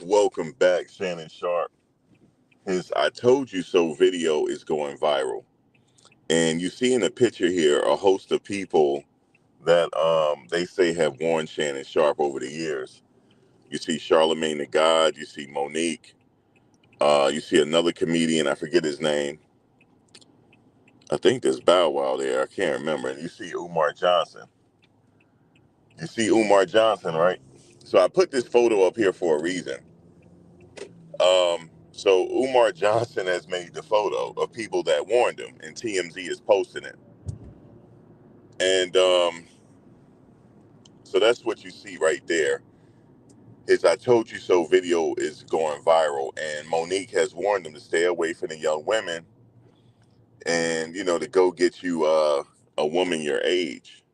Welcome back, Shannon Sharpe. His I Told You So video is going viral. And you see in the picture here a host of people that they say have warned Shannon Sharpe over the years. You see Charlemagne the God, you see Monique, you see another comedian, I forget his name. I think there's Bow Wow there, I can't remember. And you see Umar Johnson. You see Umar Johnson, right? So I put this photo up here for a reason. So Umar Johnson has made the photo of people that warned him, and TMZ is posting it. And so that's what you see right there. His "I Told You So" video is going viral, and Monique has warned him to stay away from the young women, and to go get you a woman your age.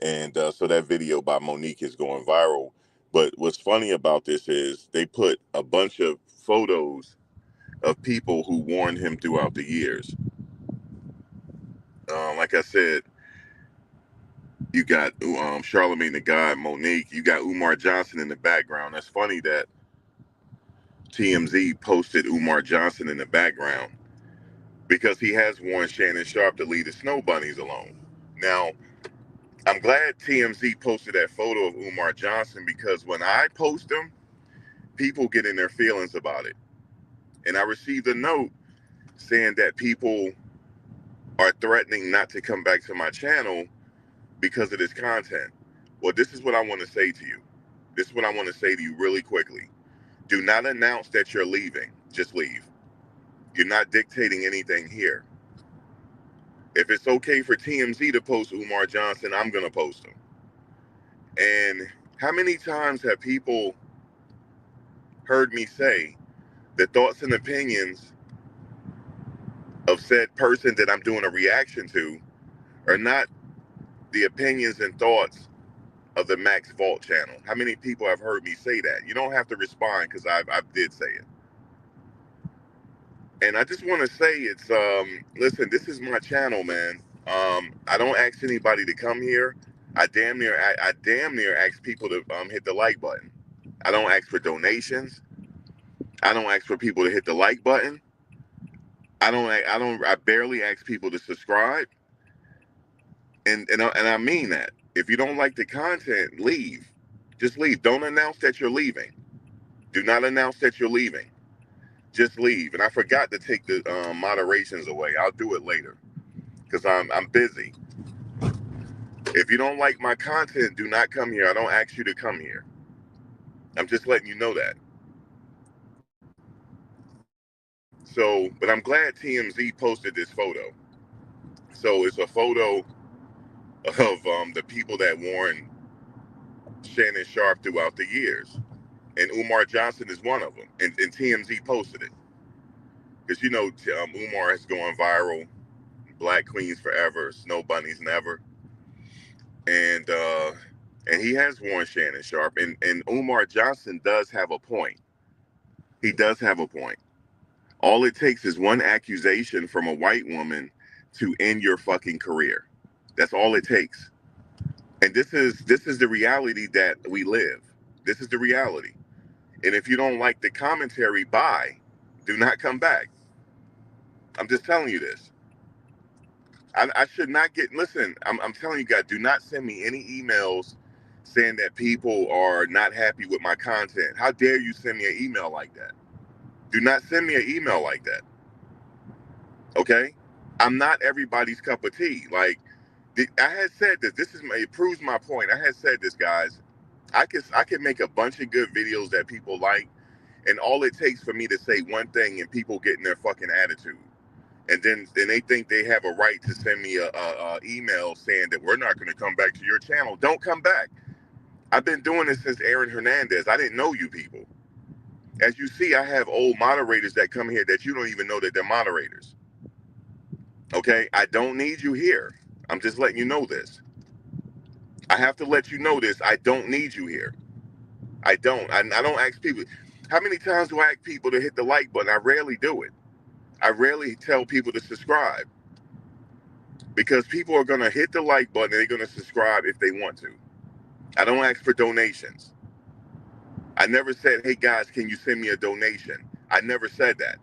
And so that video by Monique is going viral. But what's funny about this is they put a bunch of photos of people who warned him throughout the years. Like I said, you got Charlemagne the God, Monique. You got Umar Johnson in the background. That's funny that TMZ posted Umar Johnson in the background because he has warned Shannon Sharpe to leave the snow bunnies alone. Now, I'm glad TMZ posted that photo of Umar Johnson because when I post them, people get in their feelings about it. And I received a note saying that people are threatening not to come back to my channel because of this content. Well, this is what I want to say to you. This is what I want to say to you really quickly. Do not announce that you're leaving. Just leave. You're not dictating anything here. If it's okay for TMZ to post Umar Johnson, I'm going to post him. And how many times have people heard me say the thoughts and opinions of said person that I'm doing a reaction to are not the opinions and thoughts of the Max Vault channel? How many people have heard me say that? You don't have to respond because I did say it. And I just want to say it's listen, this is my channel, man. I don't ask anybody to come here. I damn near ask people to hit the like button. I don't ask for donations. I don't ask for people to hit the like button. I barely ask people to subscribe. And I mean that. If you don't like the content, leave. Just leave. Don't announce that you're leaving. Do not announce that you're leaving. Just leave. And I forgot to take the moderations away. I'll do it later because I'm busy. If you don't like my content, do not come here. I don't ask you to come here. I'm just letting you know that. So, but I'm glad TMZ posted this photo. So it's a photo of the people that warned Shannon Sharpe throughout the years. And Umar Johnson is one of them. And TMZ posted it. Because, Umar is going viral. Black Queens Forever, Snow Bunnies Never. And he has warned Shannon Sharpe. And Umar Johnson does have a point. He does have a point. All it takes is one accusation from a white woman to end your fucking career. That's all it takes. And this is the reality that we live. This is the reality. And if you don't like the commentary, bye. Do not come back. I'm just telling you this. I should not get, listen, I'm telling you guys, do not send me any emails saying that people are not happy with my content. How dare you send me an email like that? Do not send me an email like that. Okay? I'm not everybody's cup of tea. Like, I had said this. It proves my point. I had said this, guys. I could make a bunch of good videos that people like, and all it takes for me to say one thing and people get in their fucking attitude. And then they think they have a right to send me a email saying that we're not going to come back to your channel. Don't come back. I've been doing this since Aaron Hernandez. I didn't know you people. As you see, I have old moderators that come here that you don't even know that they're moderators. Okay? I don't need you here. I'm just letting you know this. I have to let you know this. I don't need you here. I don't. I don't ask people. How many times do I ask people to hit the like button? I rarely do it. I rarely tell people to subscribe because people are going to hit the like button and they're going to subscribe if they want to. I don't ask for donations. I never said, hey guys, can you send me a donation? I never said that.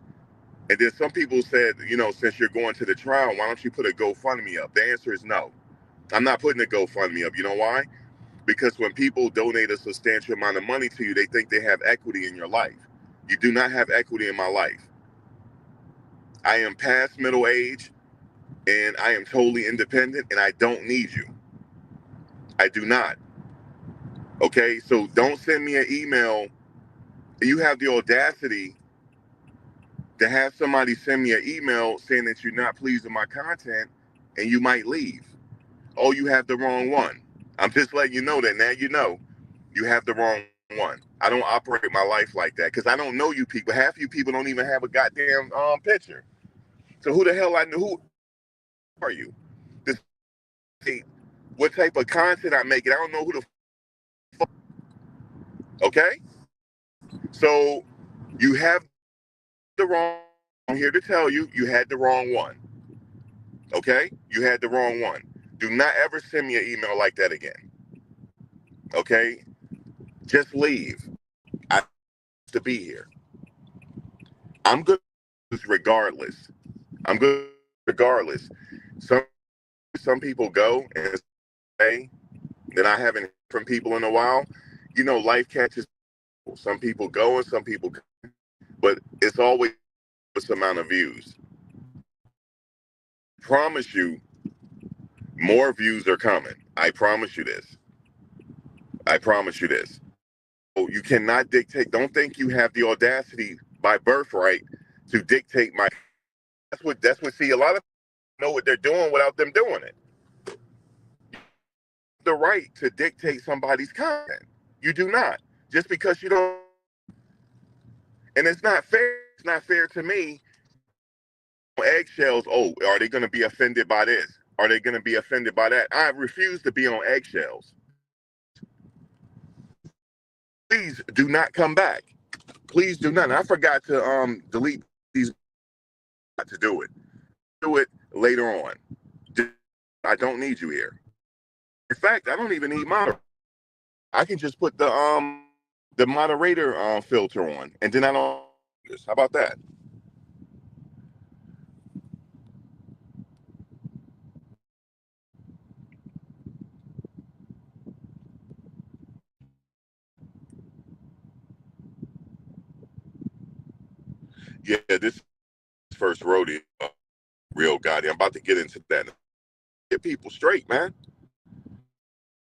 And then some people said, since you're going to the trial, why don't you put a GoFundMe up? The answer is no. I'm not putting a GoFundMe up. You know why? Because when people donate a substantial amount of money to you, they think they have equity in your life. You do not have equity in my life. I am past middle age and I am totally independent and I don't need you. I do not. Okay, so don't send me an email. You have the audacity to have somebody send me an email saying that you're not pleased with my content and you might leave. Oh, you have the wrong one. I'm just letting you know that now you have the wrong one. I don't operate my life like that because I don't know you people. Half you people don't even have a goddamn picture. So who the hell I know? Who are you? This, what type of content I'm making? I don't know who the fuck. Okay? So you have the wrong. I'm here to tell you, you had the wrong one. Okay? You had the wrong one. Do not ever send me an email like that again. Okay? Just leave. I have to be here. I'm good regardless. I'm good regardless. Some people go and say that I haven't heard from people in a while. Life catches people. Some people go and some people come, but it's always this amount of views. I promise you, more views are coming. I promise you this. I promise you this. So you cannot dictate. Don't think you have the audacity by birthright to dictate my. That's what. See, a lot of people know what they're doing without them doing it. The right to dictate somebody's content. You do not. Just because you don't. And it's not fair. It's not fair to me. Eggshells. Oh, are they going to be offended by this? Are they going to be offended by that? I refuse to be on eggshells. Please do not come back. Please do not. And I forgot to delete these to do it. Do it later on. I don't need you here. In fact, I don't even need moderator. I can just put the moderator filter on, and then I don't. How about that? Yeah, this first rodeo, real goddamn. I'm about to get into that. Get people straight, man.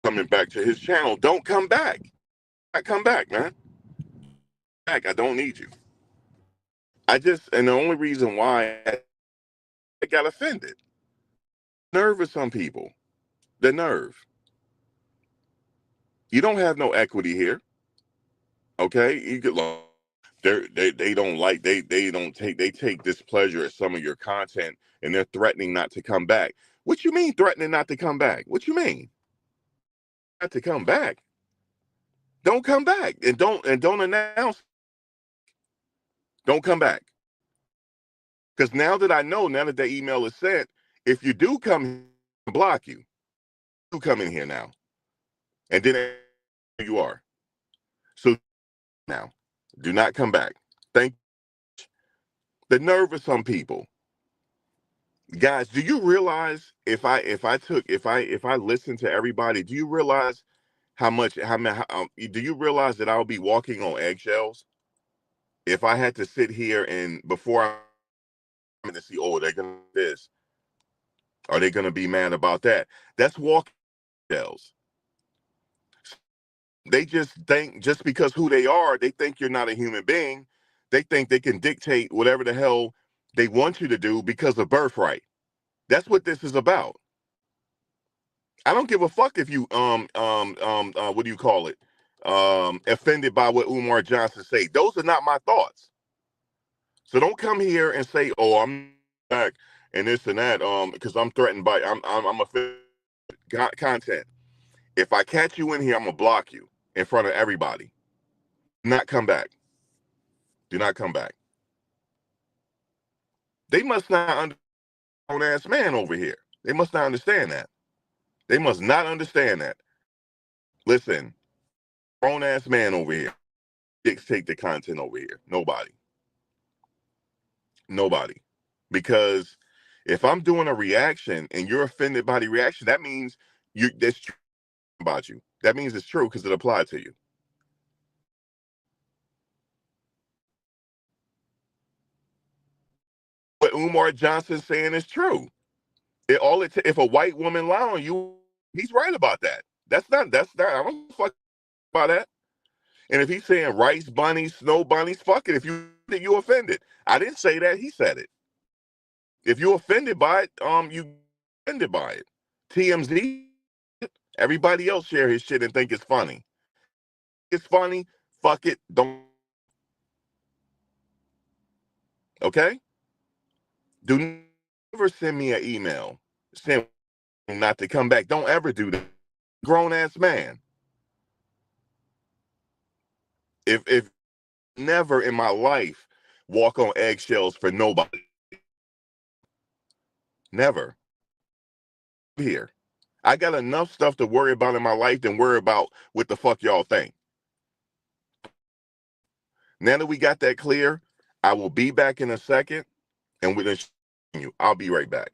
Coming back to his channel. Don't come back. I come back, man. Back. I don't need you. And the only reason why I got offended. Nerve of some people. The nerve. You don't have no equity here. Okay? You get lost. They don't like they take displeasure at some of your content and they're threatening not to come back. What you mean threatening not to come back? What you mean? Not to come back. Don't come back and don't announce. Don't come back. Because now that I know, now that the email is sent, if you do come, block you. You come in here now. And then you are. So now, do not come back. Thank you. The nerve of some people. Guys, do you realize if I listen to everybody, do you realize do you realize that I'll be walking on eggshells if I had to sit here and before I'm to see, oh, they're gonna do this, are they gonna be mad about that? That's walking eggshells. They just think just because who they are, they think you're not a human being. They think they can dictate whatever the hell they want you to do because of birthright. That's what this is about. I don't give a fuck if you what do you call it? Offended by what Umar Johnson say. Those are not my thoughts. So don't come here and say, "Oh, I'm back and this and that," because I'm threatened by I'm offended content. If I catch you in here, I'm gonna block you in front of everybody. Do not come back. Do not come back. They must not understand grown ass man over here. They must not understand that. They must not understand that. Listen, grown ass man over here. dictate the content over here. Nobody. Nobody. Because if I'm doing a reaction and you're offended by the reaction, that means that's true about you. That means it's true because it applied to you. What Umar Johnson's saying is true. If a white woman lie on you, he's right about that. That's not I don't fuck about that. And if he's saying rice bunnies, snow bunnies, fuck it. If you offended. I didn't say that, he said it. If you offended by it, you offended by it. TMZ, everybody else share his shit and think it's funny. It's funny, fuck it, don't. Okay? Do never send me an email. Send not to come back. Don't ever do that. Grown ass man. If never in my life walk on eggshells for nobody. Never. Here. I got enough stuff to worry about in my life than worry about what the fuck y'all think. Now that we got that clear, I will be back in a second and we'll you. I'll be right back.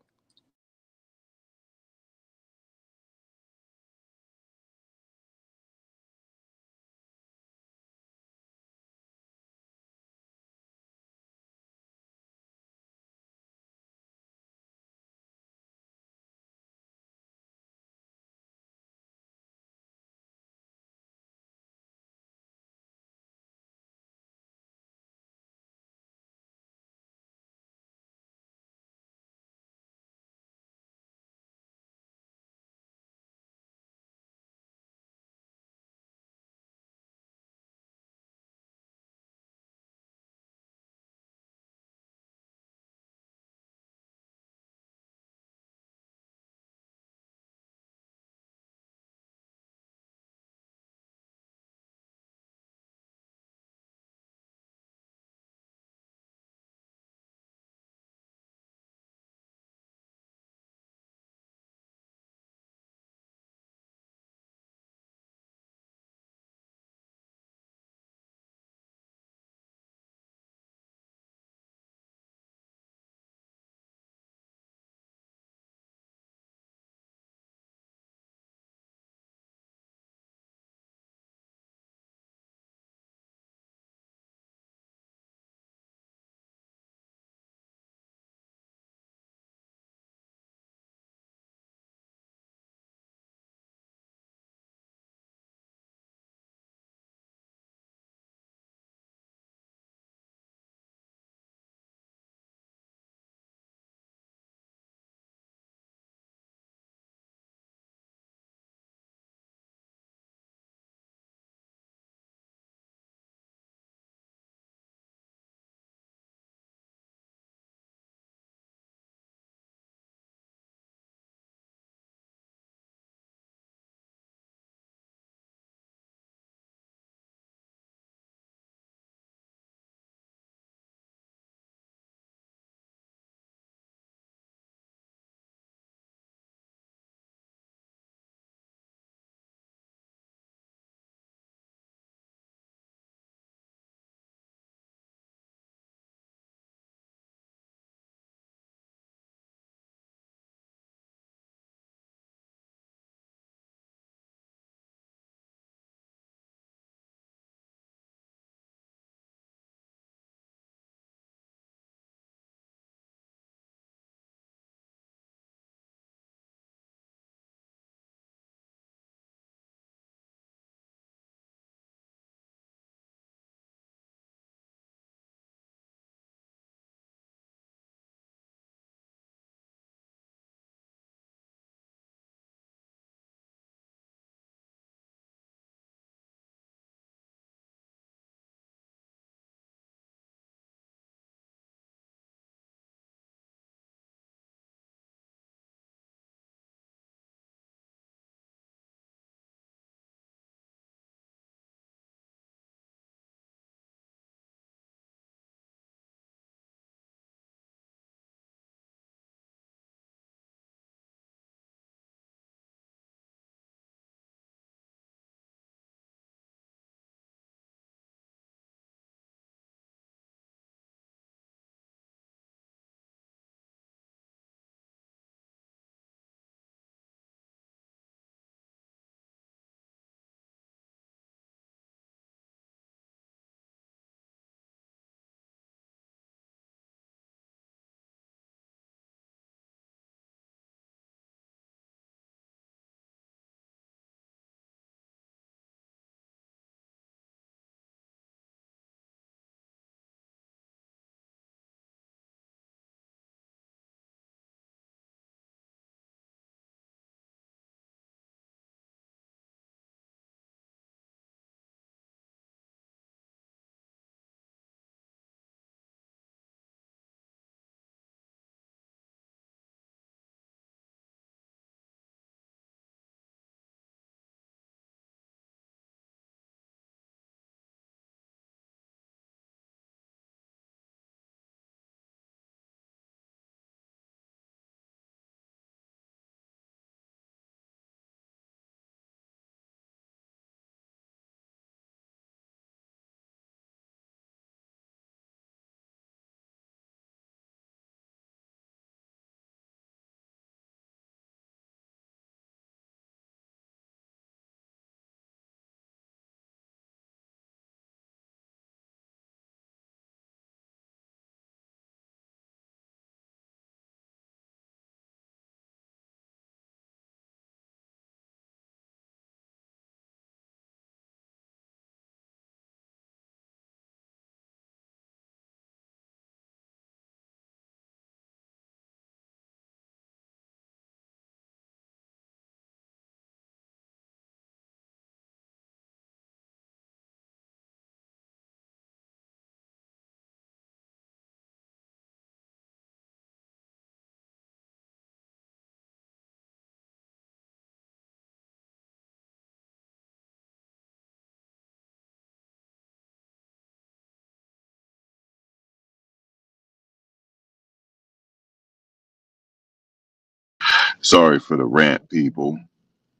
Sorry for the rant, people.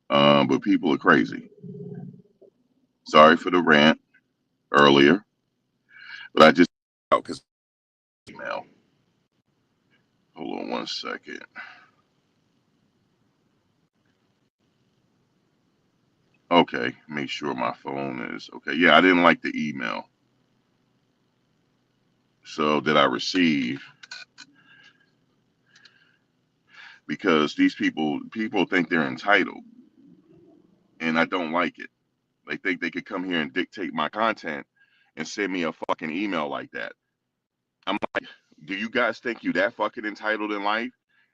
But people are crazy. Sorry for the rant earlier, but I just out because email. Hold on 1 second. Okay, make sure my phone is okay. Yeah, I didn't like the email. So that I receive because these people think they're entitled, and I don't like it. They think they could come here and dictate my content and send me a fucking email like that. I'm like, do you guys think you that fucking entitled in life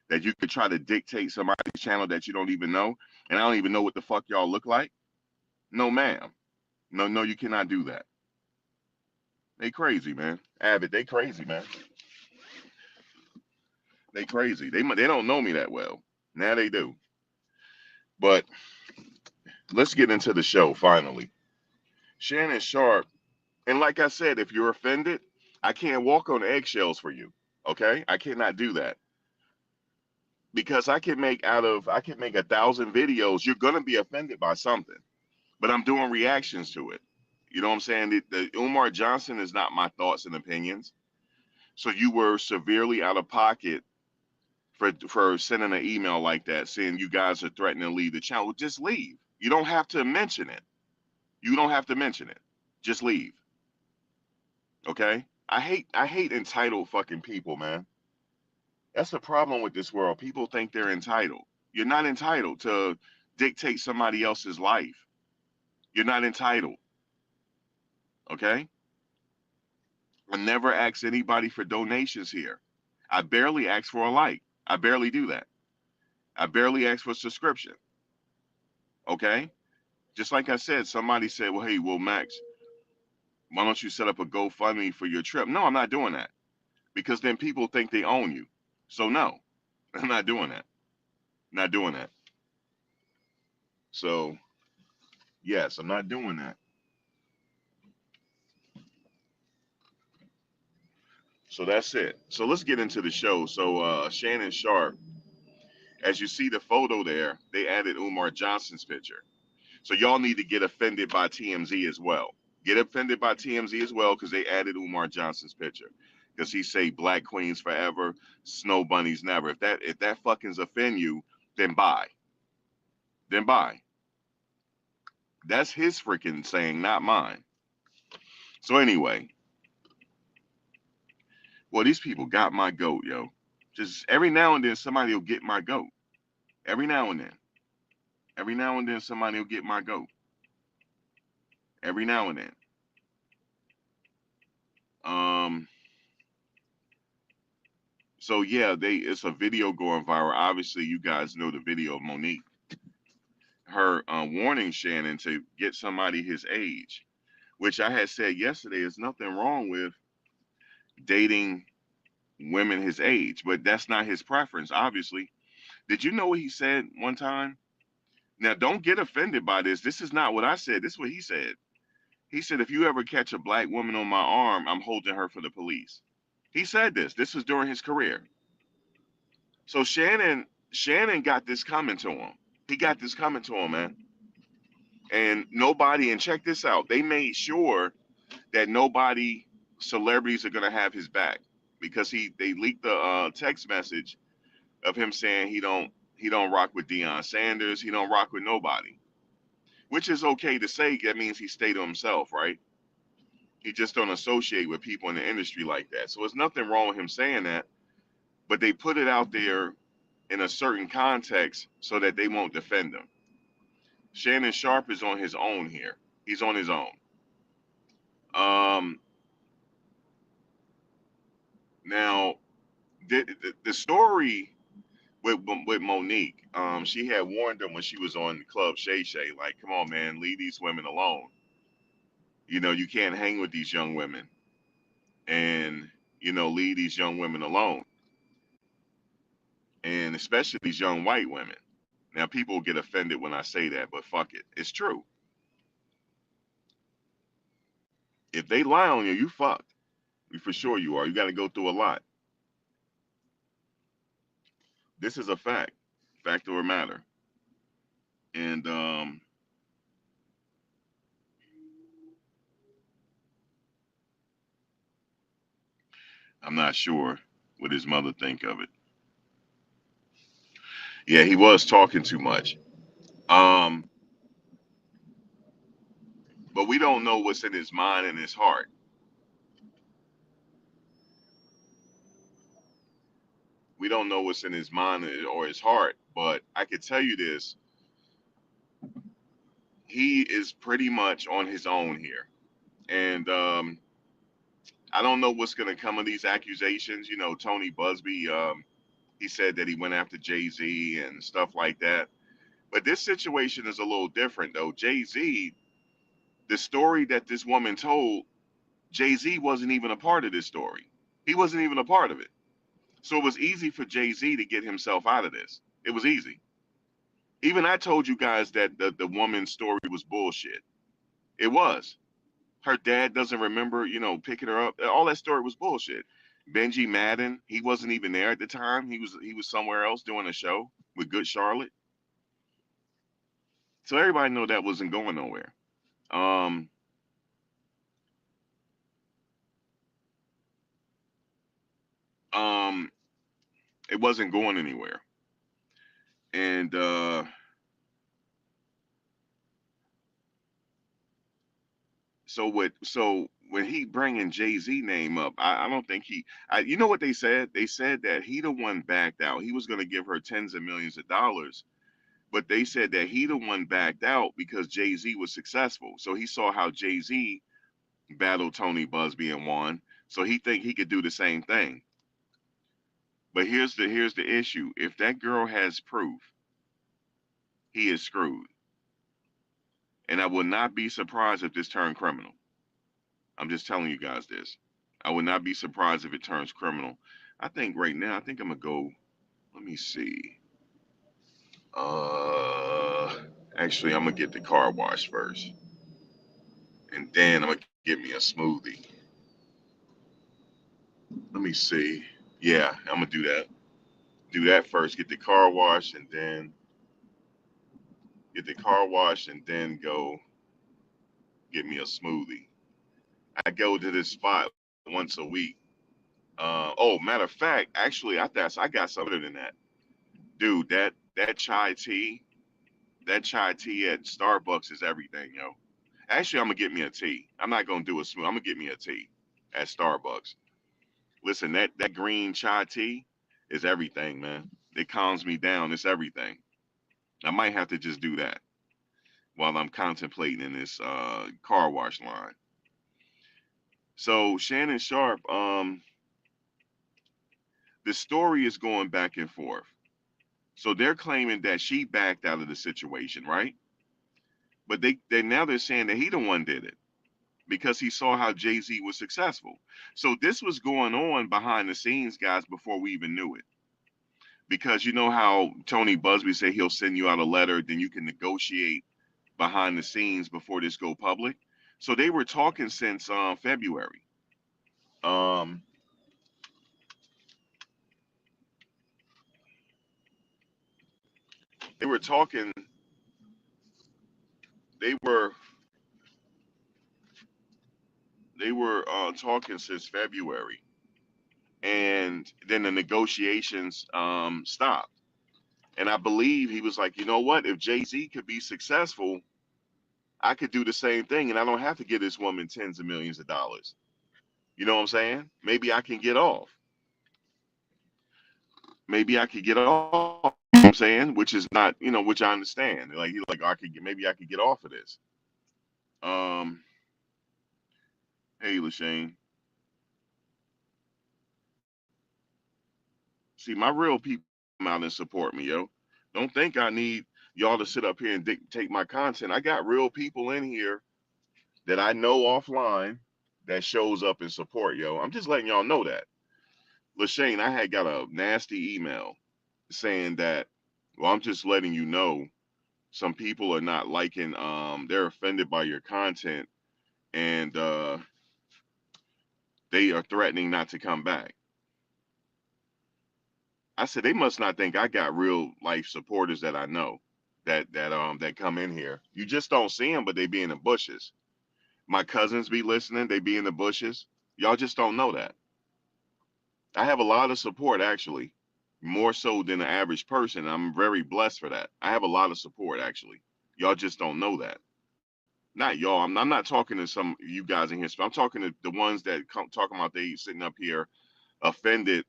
that you could try to dictate somebody's channel that you don't even know, and I don't even know what the fuck y'all look like? No, ma'am. No, no, you cannot do that. They crazy, man. Avid, they crazy, man. They crazy. They don't know me that well. Now they do. But let's get into the show finally. Shannon Sharpe, and like I said, if you're offended, I can't walk on eggshells for you. Okay? I cannot do that. Because I can make 1,000 videos. You're gonna be offended by something. But I'm doing reactions to it. You know what I'm saying? The Umar Johnson is not my thoughts and opinions. So you were severely out of pocket for sending an email like that saying you guys are threatening to leave the channel. Well, just leave. You don't have to mention it. You don't have to mention it. Just leave. Okay? I hate entitled fucking people, man. That's the problem with this world. People think they're entitled. You're not entitled to dictate somebody else's life. You're not entitled. Okay? I never ask anybody for donations here. I barely ask for a like. I barely do that. I barely ask for subscription. Okay? Just like I said, somebody said, well, hey, well, Max, why don't you set up a GoFundMe for your trip? No, I'm not doing that because then people think they own you. So, no, I'm not doing that. Not doing that. So, yes, I'm not doing that. So, that's it. So, let's get into the show. So, Shannon Sharpe, as you see the photo there, they added Umar Johnson's picture. So, y'all need to get offended by TMZ as well. Get offended by TMZ as well because they added Umar Johnson's picture. Because he say black queens forever, snow bunnies never. If that fucking's offend you, then bye. Then bye. That's his freaking saying, not mine. So anyway, well, these people got my goat, yo. Just every now and then somebody will get my goat. Every now and then. Every now and then somebody will get my goat. Every now and then. Um so yeah, it's a video going viral. Obviously, you guys know the video of Monique. Her warning Shannon to get somebody his age, which I had said yesterday is nothing wrong with dating women his age, but that's not his preference, obviously. Did you know what he said one time? Now, don't get offended by this. This is not what I said. This is what he said. He said, if you ever catch a black woman on my arm, I'm holding her for the police. He said this. This was during his career. So Shannon got this coming to him. He got this coming to him, man. And nobody, and check this out, they made sure that nobody, celebrities are gonna have his back because they leaked the text message of him saying he don't rock with Deion Sanders, he don't rock with nobody, which is okay to say. That means he stayed to himself, right? He just don't associate with people in the industry like that. So there's nothing wrong with him saying that, but they put it out there in a certain context so that they won't defend him. Shannon Sharpe is on his own here. He's on his own. Um, Now the story with Monique, she had warned him when she was on Club Shay Shay, like, come on, man, leave these women alone. You know, you can't hang with these young women, and leave these young women alone, and especially these young white women. Now, people get offended when I say that, but fuck it, it's true. If they lie on you, you fucked. For sure you are. You got to go through a lot. This is a fact. Fact or matter. And I'm not sure what his mother think of it. Yeah, he was talking too much. Um, but we don't know what's in his mind and his heart. We don't know what's in his mind or his heart. But I can tell you this: he is pretty much on his own here. And I don't know what's going to come of these accusations. You know, Tony Busby, he said that he went after Jay Z and stuff like that. But this situation is a little different, though. Jay Z, the story that this woman told, Jay Z wasn't even a part of this story. He wasn't even a part of it. So it was easy for Jay Z to get himself out of this. It was easy. Even I told you guys that the woman's story was bullshit. It was. Her dad doesn't remember, picking her up. All that story was bullshit. Benji Madden, he wasn't even there at the time. He was somewhere else doing a show with Good Charlotte. So everybody know that wasn't going nowhere. Um, um, it wasn't going anywhere. And so when he bringing Jay Z name up, I don't think you know what they said? They said that he the one backed out. He was going to give her tens of millions of dollars, but they said that he the one backed out because Jay Z was successful. So he saw how Jay Z battled Tony Busby and won. So he think he could do the same thing. But here's the issue. If that girl has proof, he is screwed. And I will not be surprised if this turned criminal. I'm just telling you guys this. I would not be surprised if it turns criminal. I think right now, I think I'm gonna go. Let me see. Uh, Actually, I'm gonna get the car wash first, and then I'm gonna get me a smoothie. Let me see. Yeah, I'm gonna do that. Do that first. Get the car wash, and then go get me a smoothie. I go to this spot once a week. Oh, matter of fact, actually, I got something better than that, dude. That chai tea at Starbucks is everything, yo. Actually, I'm gonna get me a tea. I'm not gonna do a smoothie. I'm gonna get me a tea at Starbucks. Listen, that green chai tea is everything, man. It calms me down. It's everything. I might have to just do that while I'm contemplating in this car wash line. So Shannon Sharpe, the story is going back and forth. So they're claiming that she backed out of the situation, right? But they're saying that he the one did it because he saw how Jay Z was successful. So this was going on behind the scenes, guys, before we even knew it. Because you know how Tony Busby said he'll send you out a letter, then you can negotiate behind the scenes before this go public. So they were talking since February. Um, they were talking. They were talking since February, and then the negotiations stopped. And I believe he was like, you know what? If Jay Z could be successful, I could do the same thing, and I don't have to give this woman tens of millions of dollars. You know what I'm saying? Maybe I can get off. Maybe I could get off. You know what I'm saying? Which is not, which I understand. Like he like maybe I could get off of this. Um, hey Lashane. See, my real people come out and support me, yo. Don't think I need y'all to sit up here and dictate my content. I got real people in here that I know offline that shows up and support, yo. I'm just letting y'all know that. Lashane, I had got a nasty email saying that, well, I'm just letting you know some people are not liking, they're offended by your content and they are threatening not to come back. I said they must not think I got real life supporters that I know that come in here. You just don't see them, but they be in the bushes. My cousins be listening. They be in the bushes. Y'all just don't know that. I have a lot of support actually, more so than the average person. I'm very blessed for that. I have a lot of support actually. Y'all just don't know that. Not y'all. I'm not talking to some of you guys in here. I'm talking to the ones that come talking about they sitting up here offended.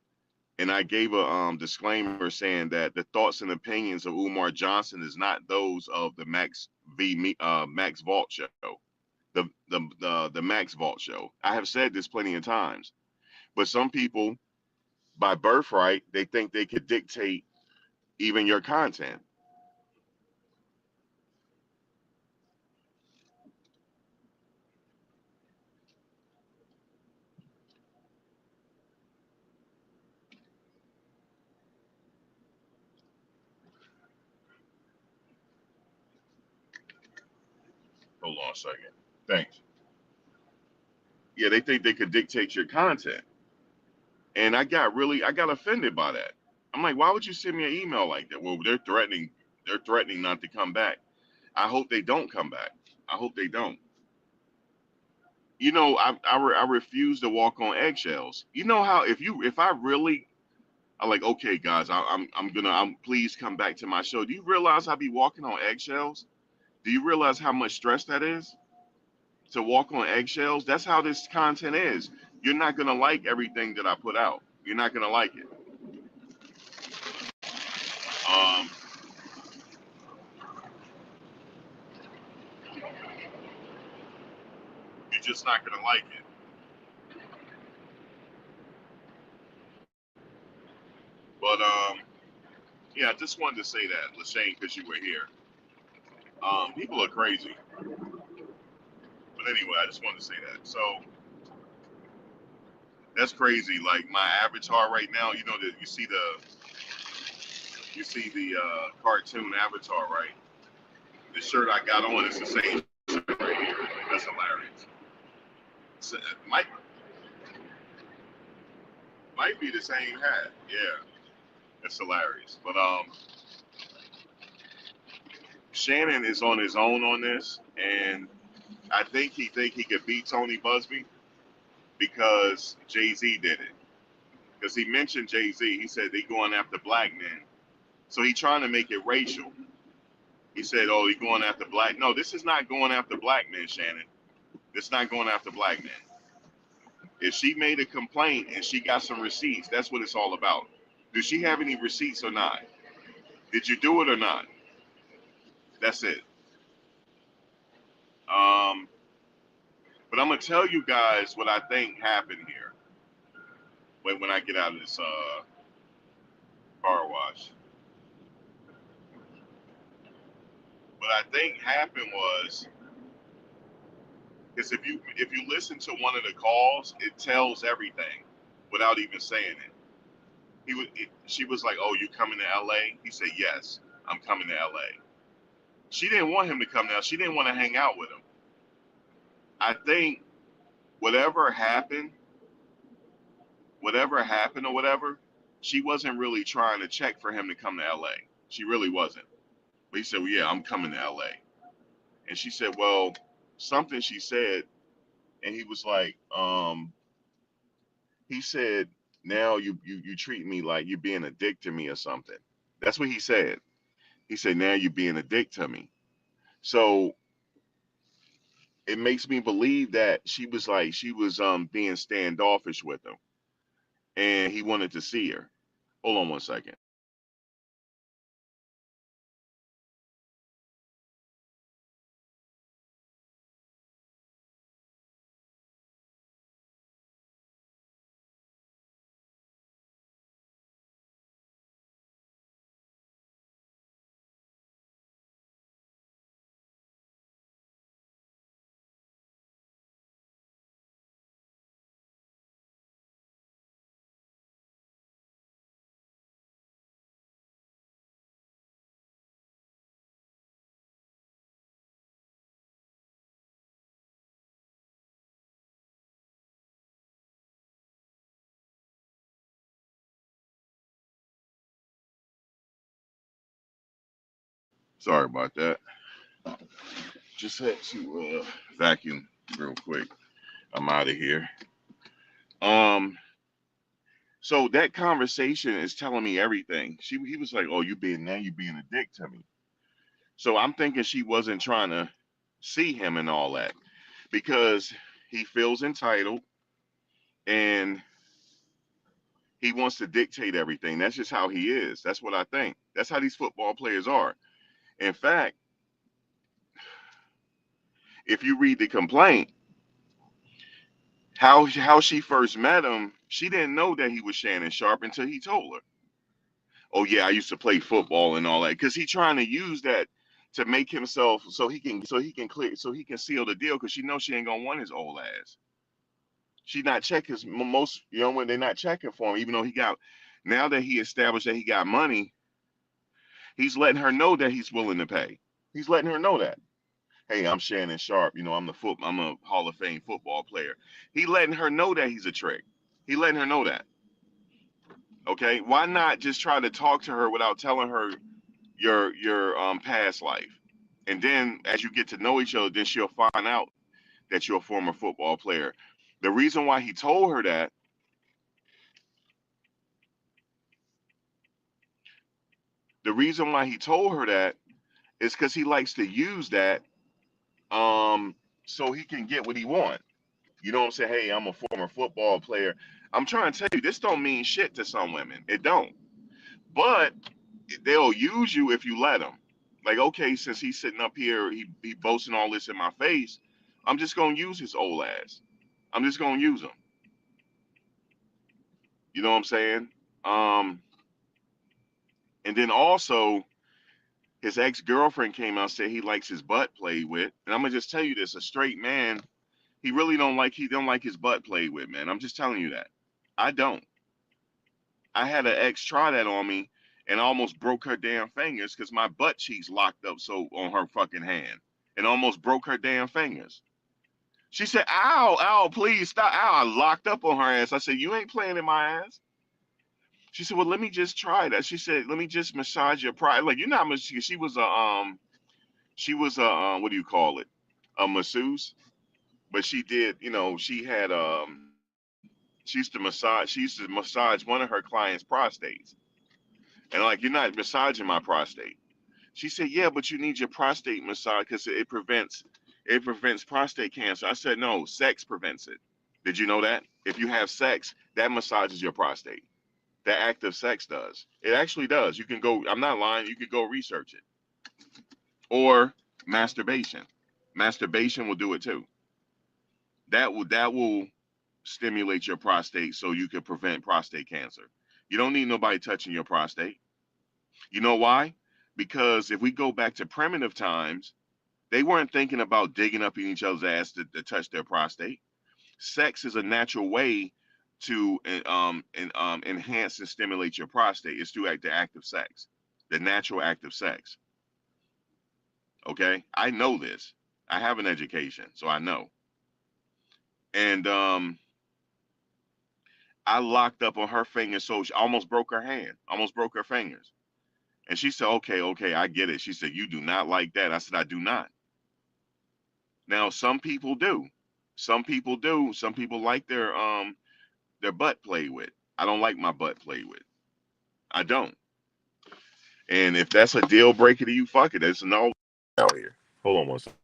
And I gave a disclaimer saying that the thoughts and opinions of Umar Johnson is not those of the Max Vault show, the Max Vault show. I have said this plenty of times, but some people, by birthright, they think they could dictate even your content. Hold on a second. Thanks. Yeah, they think they could dictate your content, and I got offended by that. I'm like, why would you send me an email like that? Well, they're threatening. They're threatening not to come back. I hope they don't come back. I hope they don't. You know, I refuse to walk on eggshells. You know how if I really I'm like, okay, guys, I'm please come back to my show. Do you realize I be walking on eggshells? Do you realize how much stress that is to walk on eggshells? That's how this content is. You're not gonna like everything that I put out. You're not gonna like it. Um, you're just not gonna like it. But yeah, I just wanted to say that, Lashane, because you were here. People are crazy. But anyway, I just wanted to say that. So that's crazy. Like my avatar right now, you know that you see the cartoon avatar, right? The shirt I got on is the same shirt right here. That's hilarious. So, might be the same hat. Yeah, that's hilarious. But Shannon is on his own on this, and I think he could beat Tony Busby because Jay Z did it. Because he mentioned Jay Z, he said they going after black men, so he trying to make it racial. He said, "Oh, he going after black." No, this is not going after black men, Shannon. It's not going after black men. If she made a complaint and she got some receipts, that's what it's all about. Does she have any receipts or not? Did you do it or not? That's it. Um, but I'm gonna tell you guys what I think happened here when I get out of this car wash. What I think happened was because if you listen to one of the calls, it tells everything without even saying it. She was like, "Oh, you coming to L.A.?" He said, "Yes, I'm coming to L.A." She didn't want him to come down. She didn't want to hang out with him. I think whatever happened, or whatever, she wasn't really trying to check for him to come to LA. She really wasn't. But he said, "Well, yeah, I'm coming to LA." And she said, "Well, something," she said, and he was like, he said, "Now you treat me like you're being a dick to me or something." That's what he said. He said, "Now you're being a dick to me." So it makes me believe that she was being standoffish with him and he wanted to see her. Hold on one second. Sorry about that. Just had to vacuum real quick. I'm out of here. Um, so that conversation is telling me everything. He was like, "Oh, you being a dick to me." So I'm thinking she wasn't trying to see him and all that because he feels entitled and he wants to dictate everything. That's just how he is. That's what I think. That's how these football players are. In fact, if you read the complaint, how she first met him, she didn't know that he was Shannon Sharpe until he told her. Oh yeah, I used to play football and all that, because he's trying to use that to make himself so he can seal the deal, because she knows she ain't gonna want his old ass. She not checking most when they're not checking for him, even though he got now that he established that he got money, he's letting her know that he's willing to pay. He's letting her know that. Hey, I'm Shannon Sharpe. I'm a Hall of Fame football player. He letting her know that he's a trick. He letting her know that. Okay, why not just try to talk to her without telling her your past life, and then as you get to know each other, then she'll find out that you're a former football player. The reason why he told her that, the reason why he told her that is because he likes to use that so he can get what he wants. You know what I'm saying? Hey, I'm a former football player. I'm trying to tell you, this don't mean shit to some women. It don't. But they'll use you if you let them. Like, okay, since he's sitting up here, he boasting all this in my face, I'm just gonna use his old ass. I'm just gonna use him. You know what I'm saying? Um, and then also his ex-girlfriend came out and said he likes his butt played with. And I'm gonna just tell you this: a straight man, he don't like his butt played with, man. I'm just telling you that. I don't. I had an ex try that on me and almost broke her damn fingers because my butt cheeks locked up so on her fucking hand and almost broke her damn fingers. She said, "Ow, ow, please stop!" Ow, I locked up on her ass. I said, "You ain't playing in my ass." She said, "Well, let me just try that." She said, "Let me just massage your pride." Like, you're not. She was a what do you call it? A masseuse. But she did, she had she used to massage one of her clients' prostates. And like, you're not massaging my prostate. She said, "Yeah, but you need your prostate massage because it prevents prostate cancer." I said, "No, sex prevents it." Did you know that? If you have sex, that massages your prostate. That act of sex does. It actually does. You can go, I'm not lying, you could go research it. Or masturbation. Masturbation will do it too. That will stimulate your prostate so you can prevent prostate cancer. You don't need nobody touching your prostate. You know why? Because if we go back to primitive times, they weren't thinking about digging up in each other's ass to touch their prostate. Sex is a natural way to enhance and stimulate your prostate. It's through the act of sex, the natural act of sex. Okay, I know this. I have an education, so I know. And I locked up on her finger, so she almost broke her hand, almost broke her fingers. And she said, "Okay, okay, I get it." She said, "You do not like that." I said, "I do not." Now, some people do. Some people do. Some people like their butt played with. I don't like my butt played with. I don't. And if that's a deal breaker to you, fuck it. It's no out here. Hold on one second.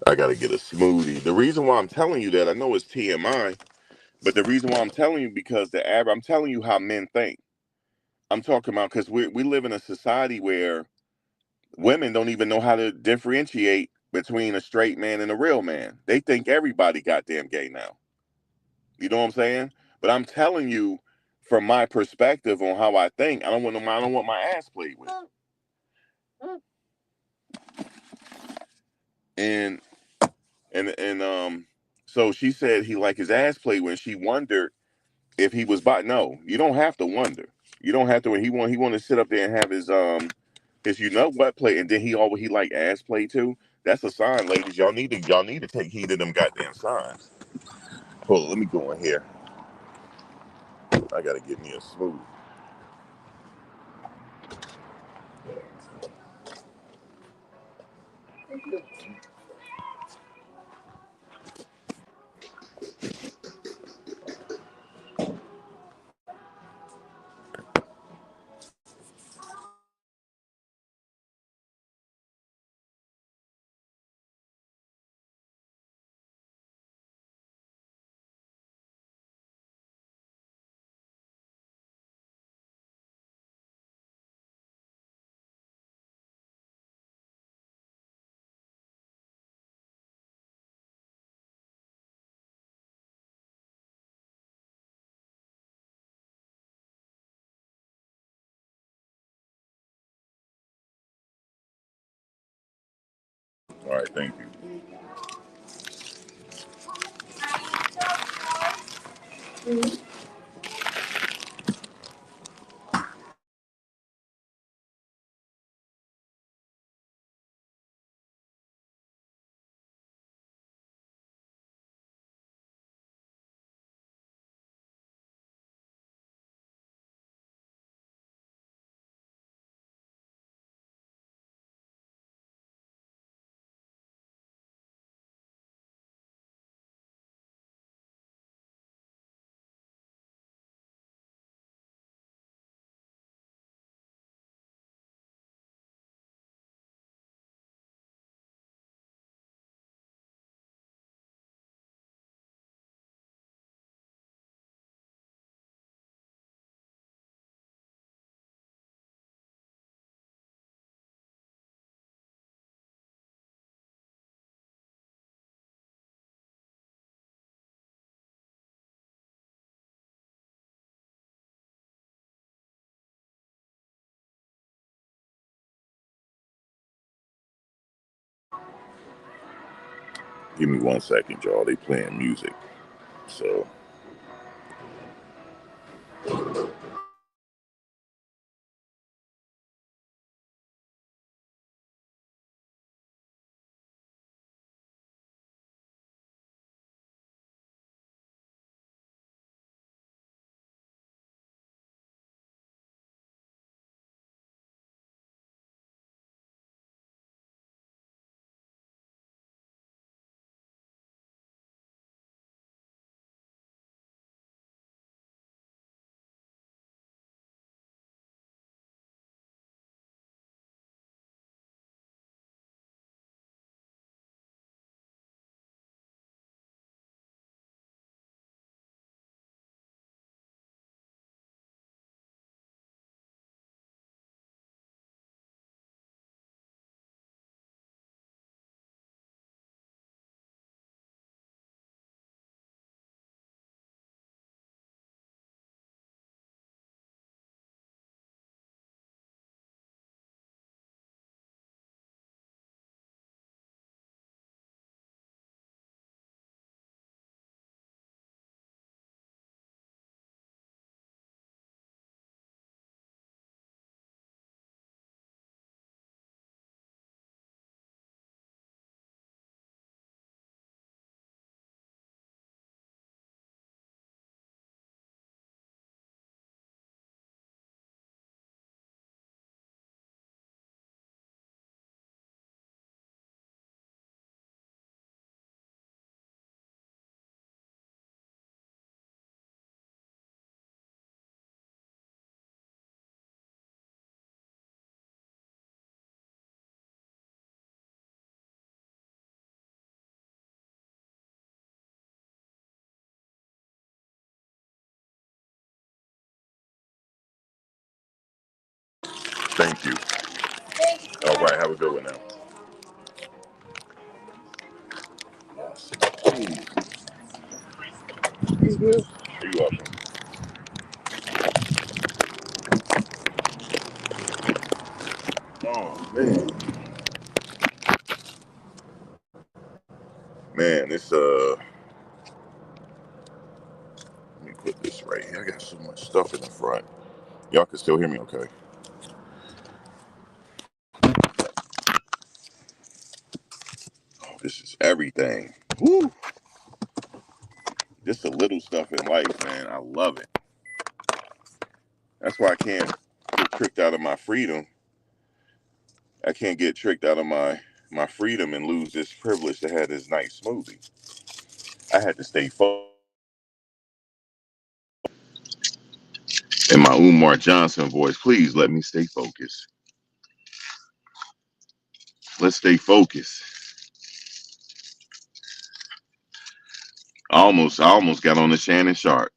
I gotta get a smoothie. The reason why I'm telling you that, I know it's TMI, but the reason why I'm telling you because I'm telling you how men think. I'm talking about because we live in a society where women don't even know how to differentiate between a straight man and a real man. They think everybody goddamn gay now. You know what I'm saying? But I'm telling you from my perspective on how I think. I don't want my ass played with. And and so she said he like his ass played with. She wondered If he was by, no, you don't have to wonder. You don't have to. When he want to sit up there and have his you know what play, and then he like ass play too. That's a sign, ladies. Y'all need to take heed of them goddamn signs. Hold on, let me go in here. I gotta get me a smooth. All right, thank you. Give me 1 second, y'all. They playing music, so. Thank you. All right, have a good one now. Yes. You good? You're welcome. Oh man, it's let me put this right so much stuff in the front. Y'all can still hear me okay? Oh, this is everything. Woo! Just the little stuff in life, man. I love it. That's why I can't get tricked out of my freedom. I can't get tricked out of my freedom and lose this privilege to have this nice smoothie. I had to stay focused. In my Umar Johnson voice, please let me stay focused. Let's stay focused. I almost got on the Shannon Sharpe.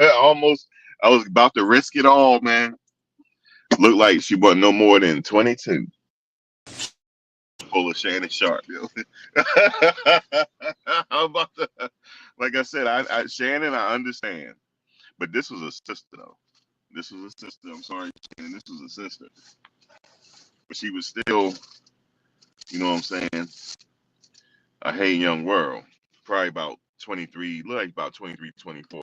Almost, I was about to risk it all, man. Looked like she wasn't no more than 22. Full of Shannon Sharpe, yo. I'm about to, like I said, Shannon, I understand, but this was a sister though. This was a sister. I'm sorry, Shannon. This was a sister, but she was still, you know what I'm saying? A hey young world. Probably about 23, look like about 23, 24.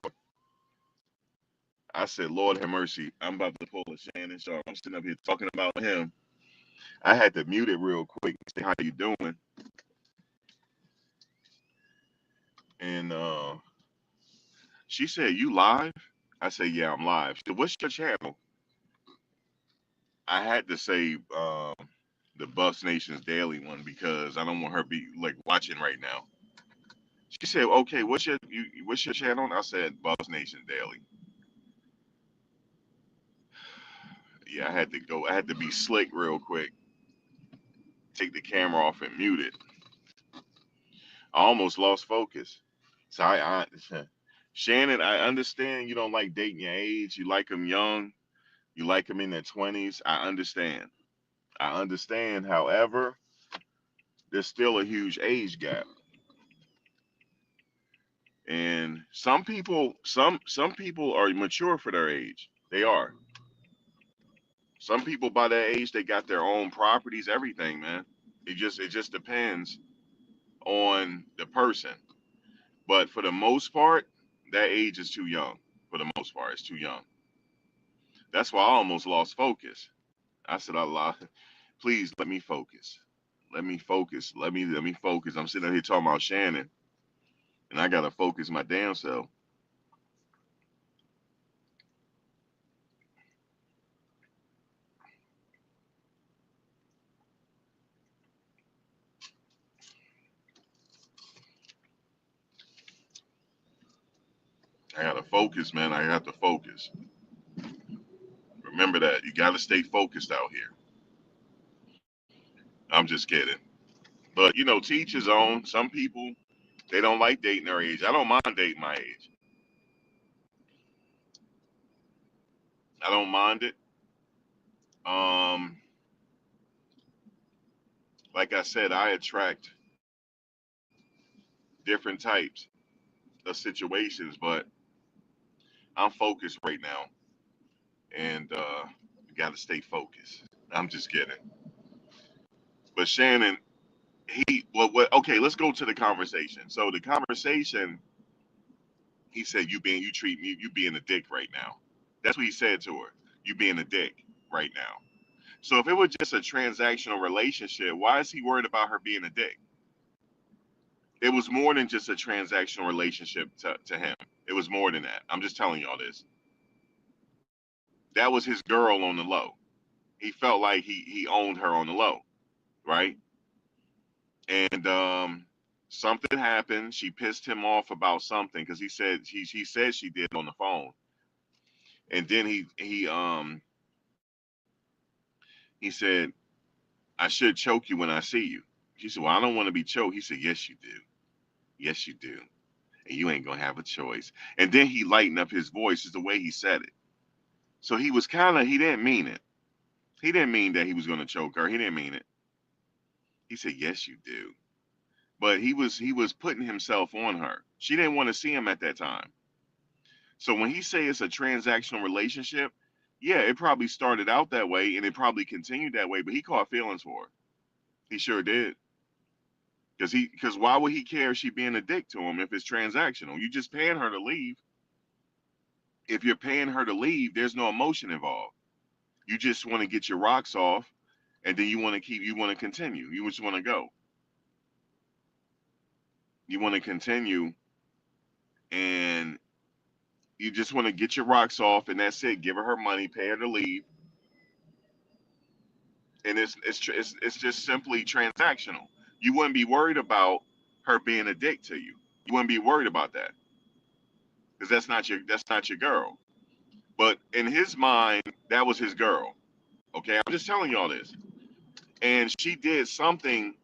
I said, Lord have mercy. I'm about to pull a Shannon Sharpe. I'm sitting up here talking about him. I had to mute it real quick and say, how you doing? And she said, you live? I said, yeah, I'm live. She said, what's your channel? I had to say the Buffs Nation's Daily one because I don't want her be like watching right now. She said, okay, what's your channel? And I said, Buffs Nation Daily. Yeah, I had to go. I had to be slick real quick. Take the camera off and mute it. I almost lost focus. So Shannon, I understand you don't like dating your age. You like them young. You like them in their 20s. I understand. I understand. However, there's still a huge age gap. And some people are mature for their age. They are. Some people by that age, they got their own properties, everything, man. It just depends on the person. But for the most part, that age is too young. For the most part, it's too young. That's why I almost lost focus. I said, Allah, please let me focus. Let me focus. Let me focus. I'm sitting here talking about Shannon, and I gotta focus my damn self. I gotta focus, man. I have to focus. Remember that. You gotta stay focused out here. I'm just kidding. But teach his own. Some people they don't like dating their age. I don't mind dating my age. I don't mind it. Um, like I said, I attract different types of situations, but I'm focused right now, and you got to stay focused. I'm just kidding. But Shannon, what? Okay, let's go to the conversation. So the conversation, he said, you treat me, you being a dick right now. That's what he said to her. You being a dick right now. So if it was just a transactional relationship, why is he worried about her being a dick? It was more than just a transactional relationship to him. It was more than that. I'm just telling y'all this. That was his girl on the low. He felt like he owned her on the low, right? And something happened. She pissed him off about something because he said she did on the phone. And then he said, I should choke you when I see you. She said, well, I don't want to be choked. He said, yes, you do. Yes, you do. And you ain't gonna have a choice. And then he lightened up his voice, is the way he said it. So he didn't mean it. He didn't mean that he was gonna choke her. He didn't mean it. He said, yes, you do. But he was putting himself on her. She didn't want to see him at that time. So when he say it's a transactional relationship, yeah, it probably started out that way and it probably continued that way, but he caught feelings for her. He sure did. Because why would he care if she being a dick to him if it's transactional? You just paying her to leave. If you're paying her to leave, there's no emotion involved. You just want to get your rocks off, and then you want to continue. You just want to go. You want to continue, and you just want to get your rocks off, and that's it. Give her money, pay her to leave, and it's just simply transactional. You wouldn't be worried about her being a dick to you. You wouldn't be worried about that because that's not your girl. But in his mind, that was his girl. Okay, I'm just telling y'all this. And she did something.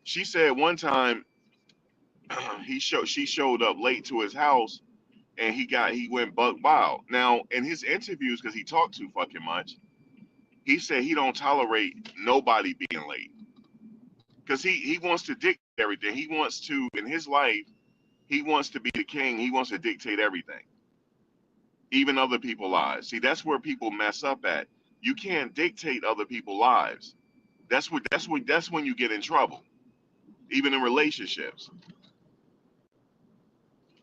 She said one time she showed up late to his house and he went buck wild. Now in his interviews, because he talked too fucking much, he said he don't tolerate nobody being late because he wants to dictate everything. He wants to in his life. He wants to be the king. He wants to dictate everything, even other people's lives. See, that's where people mess up at. You can't dictate other people's lives. That's when you get in trouble, even in relationships.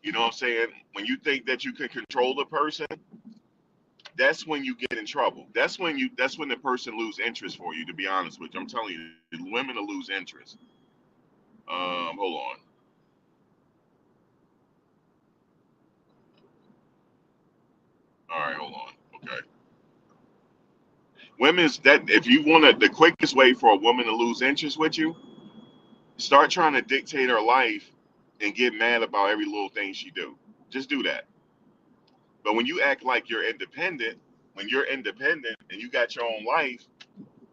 You know what I'm saying? When you think that you can control the person, that's when you get in trouble. That's when the person lose interest for you, to be honest with you. I'm telling you, women will lose interest. Hold on. All right, hold on. Okay. Women's that if you want to the quickest way for a woman to lose interest with you, start trying to dictate her life and get mad about every little thing she do. Just do that. But when you act like you're independent, when you're independent and you got your own life,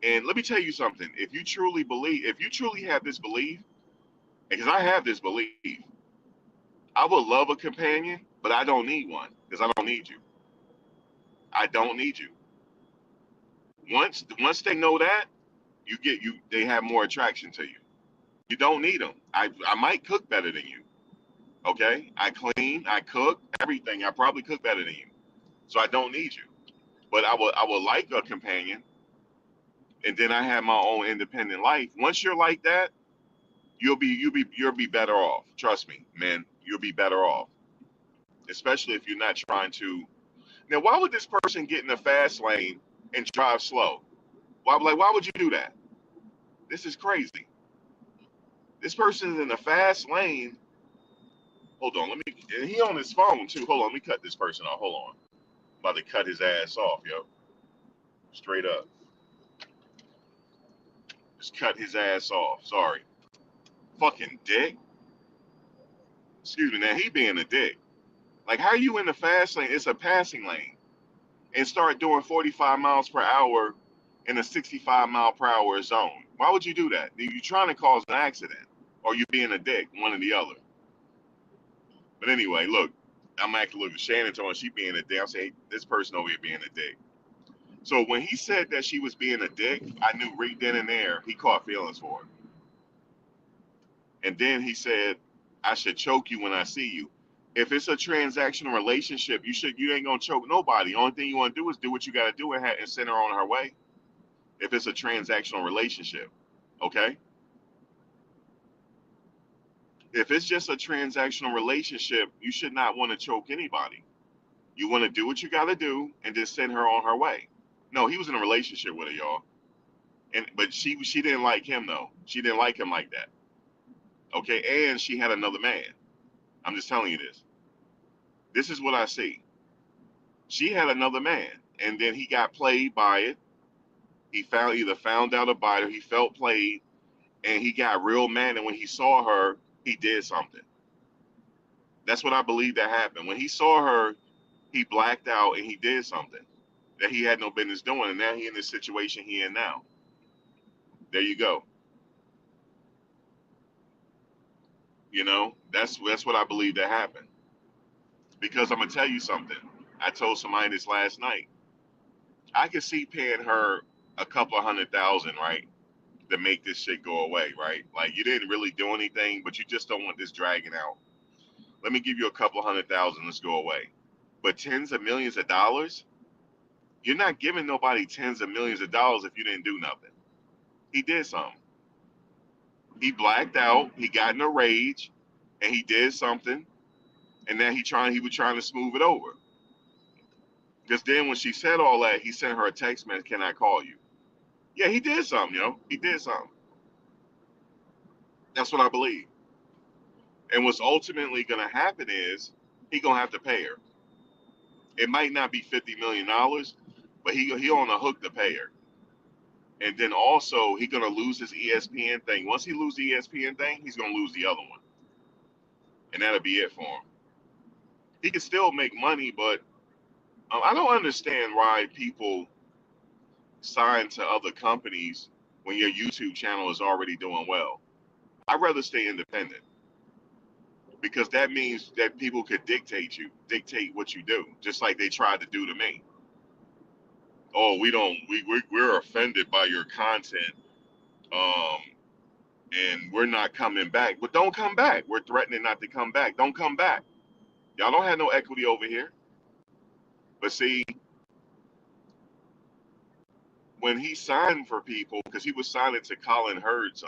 and let me tell you something, if you truly have this belief, because I have this belief, I would love a companion, but I don't need one because I don't need you. I don't need you. Once they know that, they have more attraction to you. You don't need them. I might cook better than you. Okay? I clean, I cook, everything. I probably cook better than you. So I don't need you. But I would like a companion, and then I have my own independent life. Once you're like that, you'll be better off. Trust me, man. You'll be better off, especially if you're not trying to. Now, why would this person get in the fast lane and drive slow? Why would you do that? This is crazy. This person is in the fast lane. Hold on, let me. And he on his phone too. Hold on, let me cut this person off. Hold on, I'm about to cut his ass off, yo. Straight up, just cut his ass off. Sorry, fucking dick. Excuse me. Now he being a dick. Like, how you in the fast lane? It's a passing lane, and start doing 45 miles per hour in a 65-mile-per-hour zone. Why would you do that? You trying to cause an accident, or you being a dick, one or the other. But anyway, look, I'm actually looking at Shannon talking, she being a dick. I'm saying this person over here being a dick. So when he said that she was being a dick, I knew right then and there he caught feelings for her. And then he said, I should choke you when I see you. If it's a transactional relationship, you ain't gonna choke nobody. The only thing you want to do is do what you got to do and send her on her way. If it's a transactional relationship, okay. If it's just a transactional relationship, you should not want to choke anybody. You want to do what you got to do and just send her on her way. No, he was in a relationship with her, y'all, but she didn't like him though. She didn't like him like that. Okay, and she had another man. I'm just telling you this. This is what I see. She had another man, and then he got played by it. He either found out about it, he felt played, and he got real mad. And when he saw her, he did something. That's what I believe that happened. When he saw her, he blacked out and he did something that he had no business doing. And now he in this situation he in now. There you go. You know, that's what I believe that happened. Because I'm gonna tell you something. I told somebody this last night. I could see paying her a couple of 100,000, right, to make this shit go away, right? Like you didn't really do anything, but you just don't want this dragging out. Let me give you a couple of 100,000. Let's go away. But tens of millions of dollars, you're not giving nobody tens of millions of dollars if you didn't do nothing. He did something. He blacked out. He got in a rage, and he did something. And then he was trying to smooth it over. Because then when she said all that, he sent her a text message, "Can I call you?" Yeah, he did something, He did something. That's what I believe. And what's ultimately going to happen is he going to have to pay her. It might not be $50 million, but he on a hook to pay her. And then also he going to lose his ESPN thing. Once he loses the ESPN thing, he's going to lose the other one, and that'll be it for him. He can still make money, but I don't understand why people sign to other companies when your YouTube channel is already doing well. I'd rather stay independent because that means that people could dictate what you do, just like they tried to do to me. Oh, we're offended by your content, and we're not coming back. But don't come back. We're threatening not to come back. Don't come back. Y'all don't have no equity over here. But see, when he signed for people, because he was signing to Colin Hurd's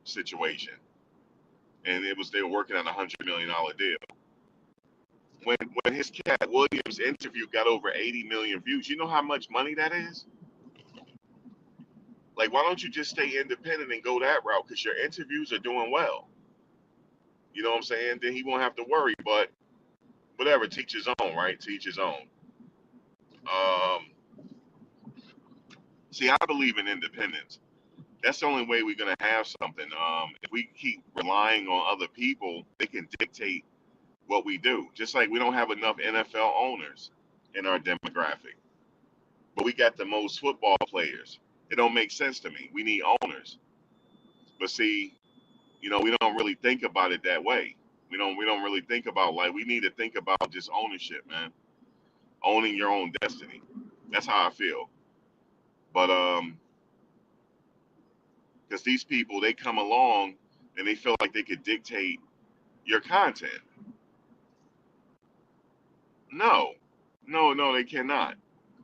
situation, and they were working on $100 million deal. When his Cat Williams interview got over 80 million views, you know how much money that is? Like, why don't you just stay independent and go that route? Because your interviews are doing well. You know what I'm saying? Then he won't have to worry. But whatever, teach his own, right? Teach his own. See, I believe in independence. That's the only way we're gonna have something. If we keep relying on other people, they can dictate what we do. Just like we don't have enough NFL owners in our demographic, but we got the most football players. It don't make sense to me. We need owners. But see, we don't really think about it that way. We don't really think about, like, we need to think about just ownership, man. Owning your own destiny. That's how I feel. But because these people, they come along and they feel like they could dictate your content. No, no, they cannot.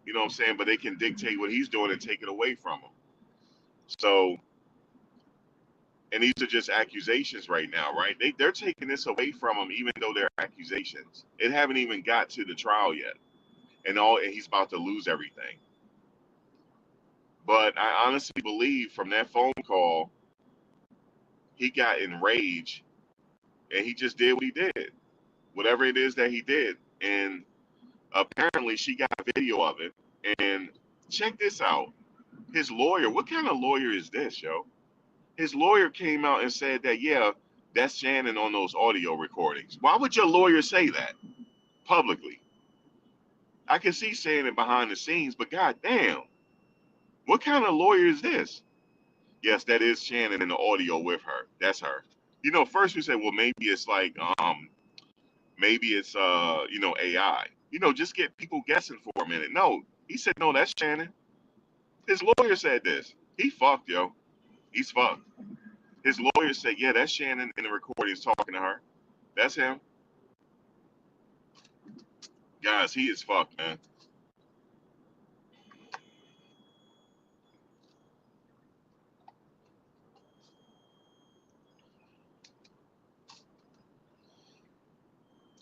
You know what I'm saying? But they can dictate what he's doing and take it away from him. So, and these are just accusations right now, right? They're taking this away from him, even though they're accusations. It haven't even got to the trial yet, and he's about to lose everything. But I honestly believe from that phone call, he got enraged, and he just did what he did, whatever it is that he did, and apparently she got a video of it. And check this out. His lawyer, what kind of lawyer is this, yo? His lawyer came out and said that, yeah, that's Shannon on those audio recordings. Why would your lawyer say that publicly? I can see saying it behind the scenes, but goddamn, what kind of lawyer is this? Yes, that is Shannon in the audio with her. That's her. First we said, well, maybe it's like, maybe it's AI. Just get people guessing for a minute. No, he said, no, that's Shannon. His lawyer said this. He fucked, yo. He's fucked. His lawyer said, yeah, that's Shannon in the recordings talking to her. That's him. Guys, he is fucked, man.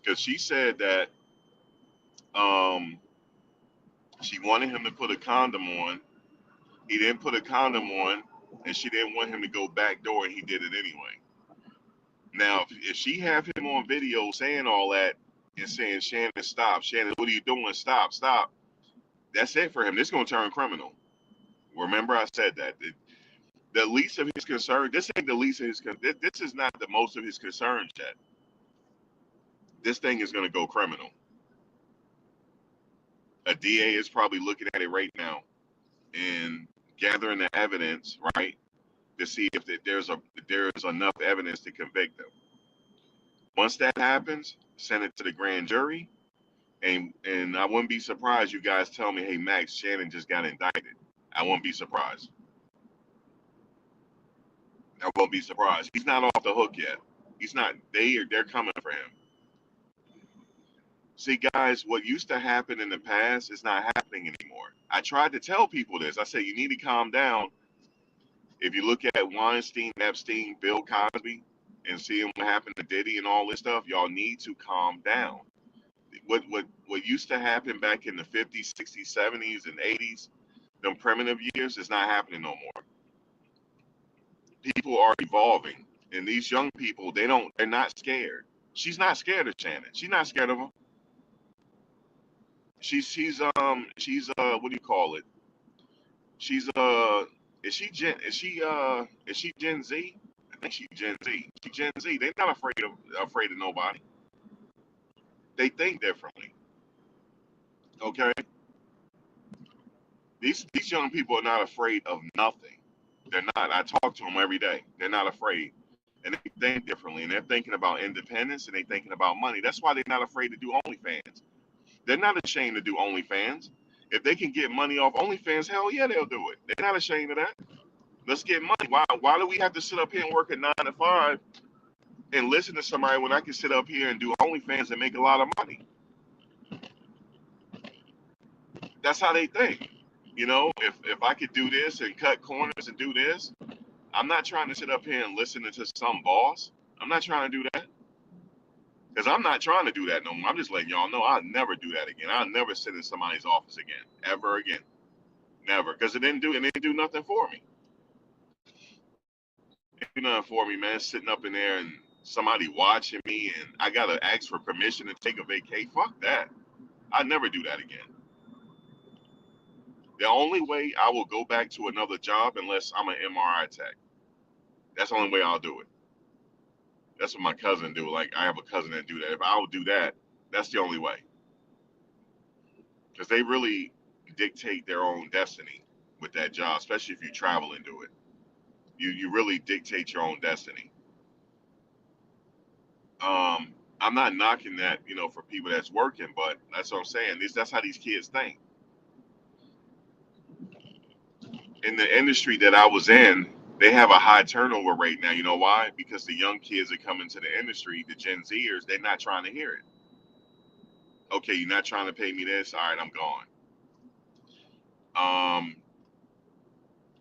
Because she said that she wanted him to put a condom on. He didn't put a condom on, and she didn't want him to go back door, and he did it anyway. Now, if she have him on video saying all that and saying, Shannon, stop. Shannon, what are you doing? Stop, stop. That's it for him. This is going to turn criminal. Remember I said that. The least of his concern, this ain't the least of his concern. This is not the most of his concerns yet. This thing is going to go criminal. A DA is probably looking at it right now and gathering the evidence, right, to see if there's enough evidence to convict them. Once that happens, send it to the grand jury, and I wouldn't be surprised you guys tell me, hey, Max, Shannon just got indicted. I won't be surprised. I won't be surprised. He's not off the hook yet. He's not. They're coming for him. See, guys, what used to happen in the past is not happening anymore. I tried to tell people this. I said, you need to calm down. If you look at Weinstein, Epstein, Bill Cosby, and seeing what happened to Diddy and all this stuff, y'all need to calm down. What used to happen back in the 50s, 60s, 70s, and 80s, them primitive years, is not happening no more. People are evolving, and these young people, they're not scared. She's not scared of Shannon. She's not scared of him. She's what do you call it? She's is she Gen Z? I think she's Gen Z. She Gen Z. They're not afraid of nobody. They think differently. Okay? These young people are not afraid of nothing. They're not. I talk to them every day. They're not afraid. And they think differently. And they're thinking about independence and they're thinking about money. That's why they're not afraid to do OnlyFans. They're not ashamed to do OnlyFans. If they can get money off OnlyFans, hell yeah, they'll do it. They're not ashamed of that. Let's get money. Why do we have to sit up here and work at 9 to 5 and listen to somebody when I can sit up here and do OnlyFans and make a lot of money? That's how they think. If I could do this and cut corners and do this, I'm not trying to sit up here and listen to some boss. I'm not trying to do that. Because I'm not trying to do that no more. I'm just letting y'all know I'll never do that again. I'll never sit in somebody's office again. Ever again. Never. Because it didn't do nothing for me. It didn't do nothing for me, man. Sitting up in there and somebody watching me and I gotta ask for permission to take a vacation. Fuck that. I'd never do that again. The only way I will go back to another job unless I'm an MRI tech. That's the only way I'll do it. That's what my cousin do. Like I have a cousin that do that. If I would do that, that's the only way. Because they really dictate their own destiny with that job, especially if you travel and do it. You really dictate your own destiny. I'm not knocking that, for people that's working, but that's what I'm saying. That's how these kids think. In the industry that I was in, they have a high turnover rate now. You know why? Because the young kids that come into the industry, the Gen Zers, they're not trying to hear it. Okay, you're not trying to pay me this. All right, I'm gone.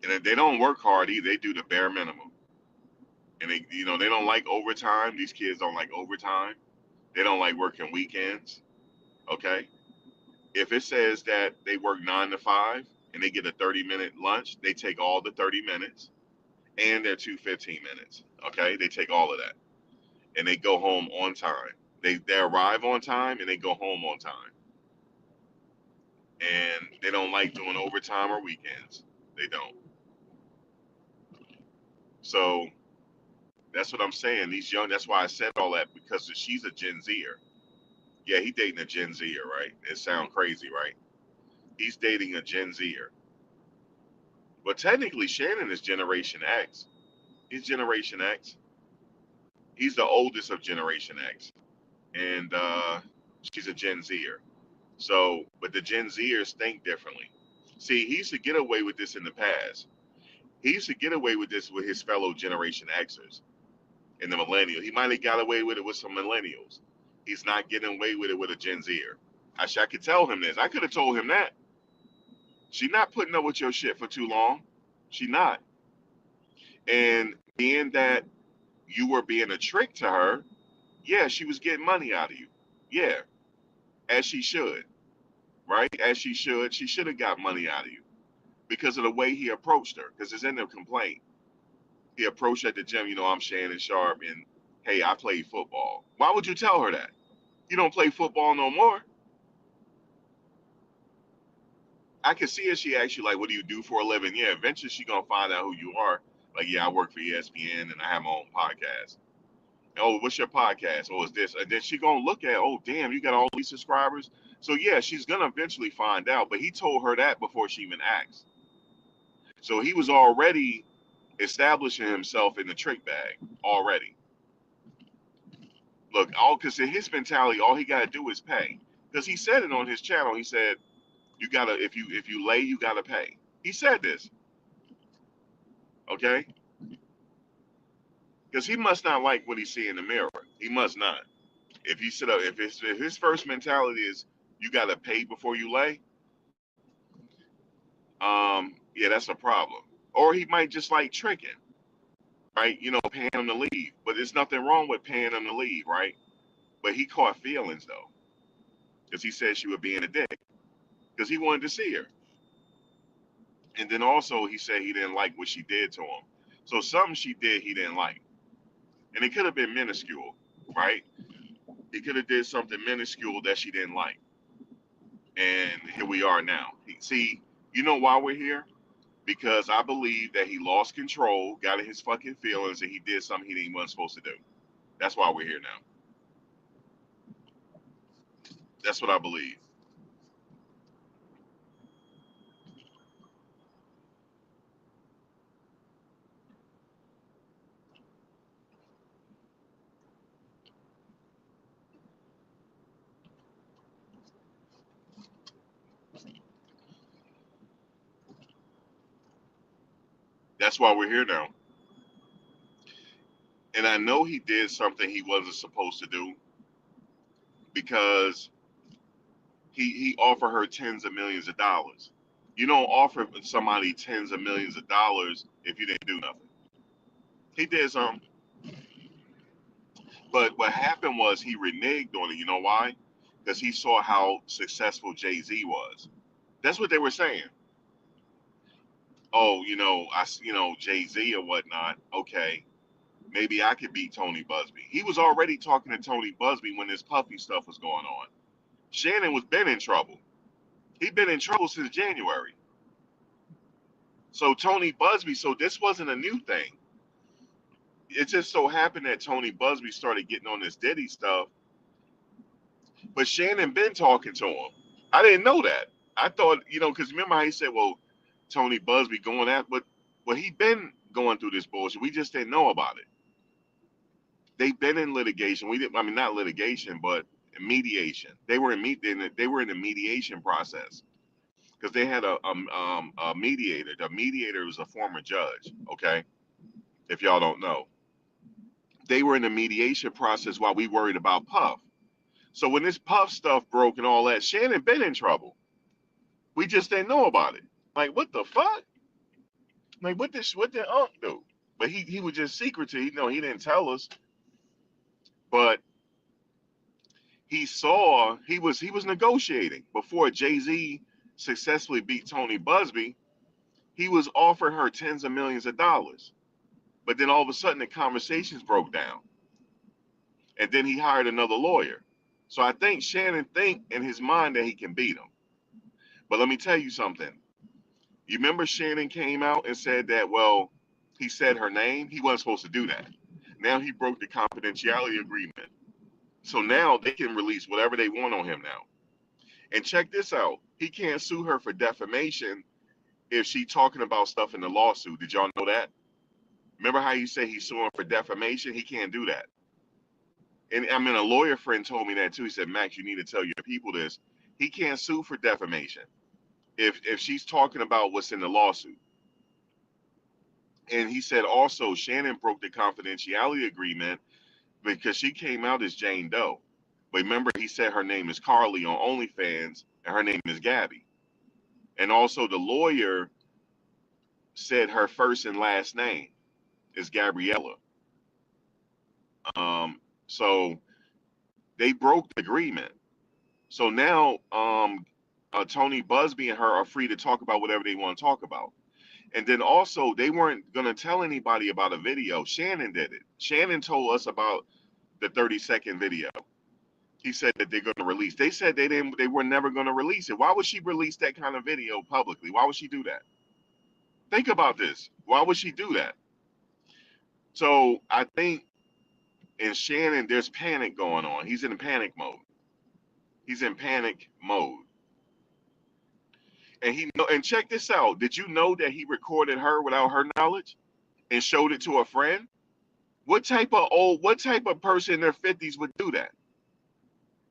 And they don't work hard either. They do the bare minimum. And they don't like overtime. These kids don't like overtime. They don't like working weekends. Okay. If it says that they work 9 to 5 and they get a 30-minute lunch, they take all the 30 minutes and their 2 15 minutes. Okay. They take all of that and they go home on time. They arrive on time and they go home on time. And they don't like doing overtime or weekends. They don't. So that's what I'm saying. That's why I said all that, because she's a Gen Zer. Yeah, he dating a Gen Zer, right? It sounds crazy, right? He's dating a Gen Zer. But technically, Shannon is Generation X. He's Generation X. He's the oldest of Generation X. And she's a Gen Zer. So, but the Gen Zers think differently. See, he used to get away with this in the past. He used to get away with this with his fellow Generation Xers and the millennials. He might have got away with it with some millennials. He's not getting away with it with a Gen Zer. I could tell him this. I could have told him that. She not putting up with your shit for too long. She not. And being that you were being a trick to her, yeah, she was getting money out of you. Yeah, as she should, right? As she should. She should have got money out of you because of the way he approached her. Because it's in the complaint. He approached her at the gym. I'm Shannon Sharpe, and hey, I played football. Why would you tell her that? You don't play football no more. I can see her. She asks you, like, what do you do for a living? Yeah, eventually she gonna find out who you are. Like, yeah, I work for ESPN and I have my own podcast. Oh, what's your podcast? Oh, it's this. And then she gonna look at, oh, damn, you got all these subscribers. So yeah, she's gonna eventually find out. But he told her that before she even asked. So he was already establishing himself in the trick bag already. Look, because in his mentality, all he gotta do is pay. Because he said it on his channel. He said, you gotta, if you lay, you gotta pay. He said this. Okay? Because he must not like what he see in the mirror. He must not. If he sit up, if his first mentality is you gotta pay before you lay, yeah, that's a problem. Or he might just like tricking. right? You know, paying him to leave. But there's nothing wrong with paying him to leave, right? But he caught feelings though, because he said she was being a dick, because he wanted to see her. And then also he said he didn't like what she did to him. So something she did he didn't like, and it could have been minuscule, right? He could have did something minuscule that she didn't like, and here we are now. See, you know why we're here? Because I believe that he lost control, got in his fucking feelings, and he did something he wasn't supposed to do. That's why we're here now. That's what I believe. That's why we're here now. And I know he did something he wasn't supposed to do, because he offered her tens of millions of dollars. You don't offer somebody tens of millions of dollars if you didn't do nothing. He did something. But what happened was he reneged on it. You know why? Because he saw how successful Jay-Z was. That's what they were saying. Oh, Jay-Z or whatnot. Okay, maybe I could beat Tony Busby. He was already talking to Tony Busby when this Puffy stuff was going on. Shannon was been in trouble. He'd been in trouble since January. So Tony Busby, so this wasn't a new thing. It just so happened that Tony Busby started getting on this Diddy stuff, but Shannon been talking to him. I didn't know that. I thought, because remember how he said, well, Tony Busby going at, but he been going through this bullshit. We just didn't know about it. They've been in litigation. We didn't. I mean, not litigation, but mediation. They were in the mediation process, because they had a mediator. The mediator was a former judge. Okay, if y'all don't know, they were in the mediation process while we worried about Puff. So when this Puff stuff broke and all that, Shannon been in trouble. We just didn't know about it. Like, what the fuck? Like, what did Unc do? But he was just secretive. He didn't tell us. But he was negotiating before Jay-Z successfully beat Tony Busby. He was offering her tens of millions of dollars. But then all of a sudden the conversations broke down. And then he hired another lawyer. So I think Shannon think in his mind that he can beat him. But let me tell you something. You remember Shannon came out and said that, well, he said her name. He wasn't supposed to do that. Now he broke the confidentiality agreement. So now they can release whatever they want on him now. And check this out. He can't sue her for defamation if she's talking about stuff in the lawsuit. Did y'all know that? Remember how you say he's suing for defamation? He can't do that. And I mean, a lawyer friend told me that too. He said, Max, you need to tell your people this. He can't sue for defamation if she's talking about what's in the lawsuit. And he said also Shannon broke the confidentiality agreement because she came out as Jane Doe. But remember, he said her name is Carly on OnlyFans and her name is Gabby. And also the lawyer said her first and last name is Gabriella. So they broke the agreement. So now Tony Busby and her are free to talk about whatever they want to talk about. And then also they weren't going to tell anybody about a video. Shannon did it. Shannon told us about the 30-second video. He said that they're going to release. They said they were never going to release it. Why would she release that kind of video publicly? Why would she do that? Think about this. Why would she do that? So I think in Shannon, there's panic going on. He's in panic mode. He's in panic mode. And check this out. Did you know that he recorded her without her knowledge and showed it to a friend? What type of person in their 50s would do that?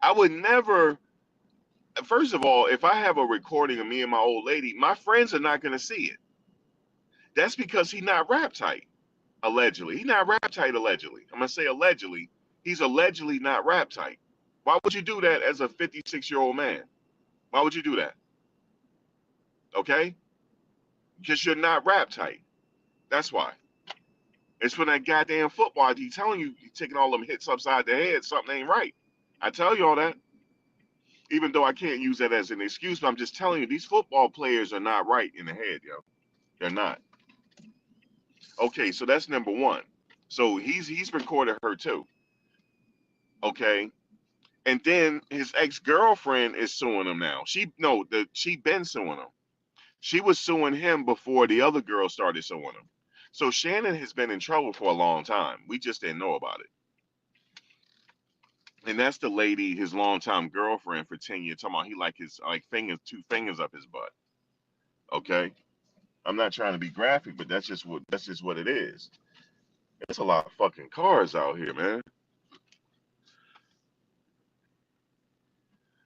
I would never. First of all, if I have a recording of me and my old lady, my friends are not going to see it. That's because he's not rap tight, allegedly. He's not rap tight, allegedly. I'm going to say allegedly. He's allegedly not rap tight. Why would you do that as a 56-year-old man? Why would you do that? Okay? Because you're not rap tight. That's why. It's for that goddamn football. I keep telling you, you're taking all them hits upside the head. Something ain't right. I tell you all that. Even though I can't use that as an excuse, but I'm just telling you, these football players are not right in the head, yo. They're not. Okay, so that's number one. So he's recorded her too. Okay. And then his ex-girlfriend is suing him now. She been suing him. She was suing him before the other girl started suing him. So Shannon has been in trouble for a long time. We just didn't know about it. And that's the lady, his longtime girlfriend for 10 years. Talking about he like his like fingers, two fingers up his butt. Okay. I'm not trying to be graphic, but that's just what it is. There's a lot of fucking cars out here, man.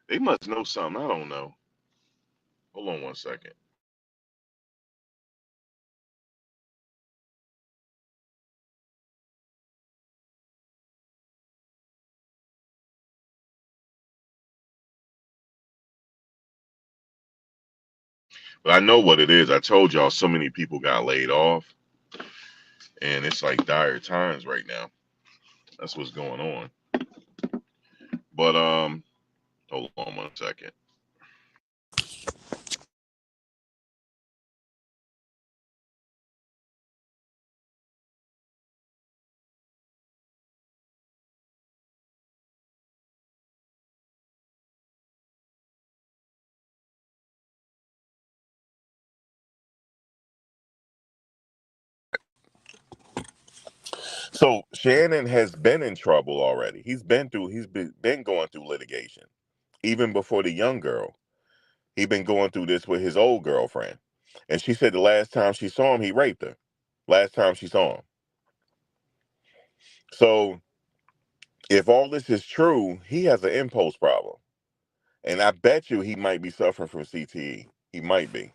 They must know something. I don't know. Hold on one second. But I know what it is. I told y'all so many people got laid off, and it's like dire times right now. That's what's going on. But hold on one second. So Shannon has been in trouble already. He's been going through litigation. Even before the young girl. He been going through this with his old girlfriend. And she said the last time she saw him, he raped her. Last time she saw him. So if all this is true, he has an impulse problem. And I bet you he might be suffering from CTE. He might be.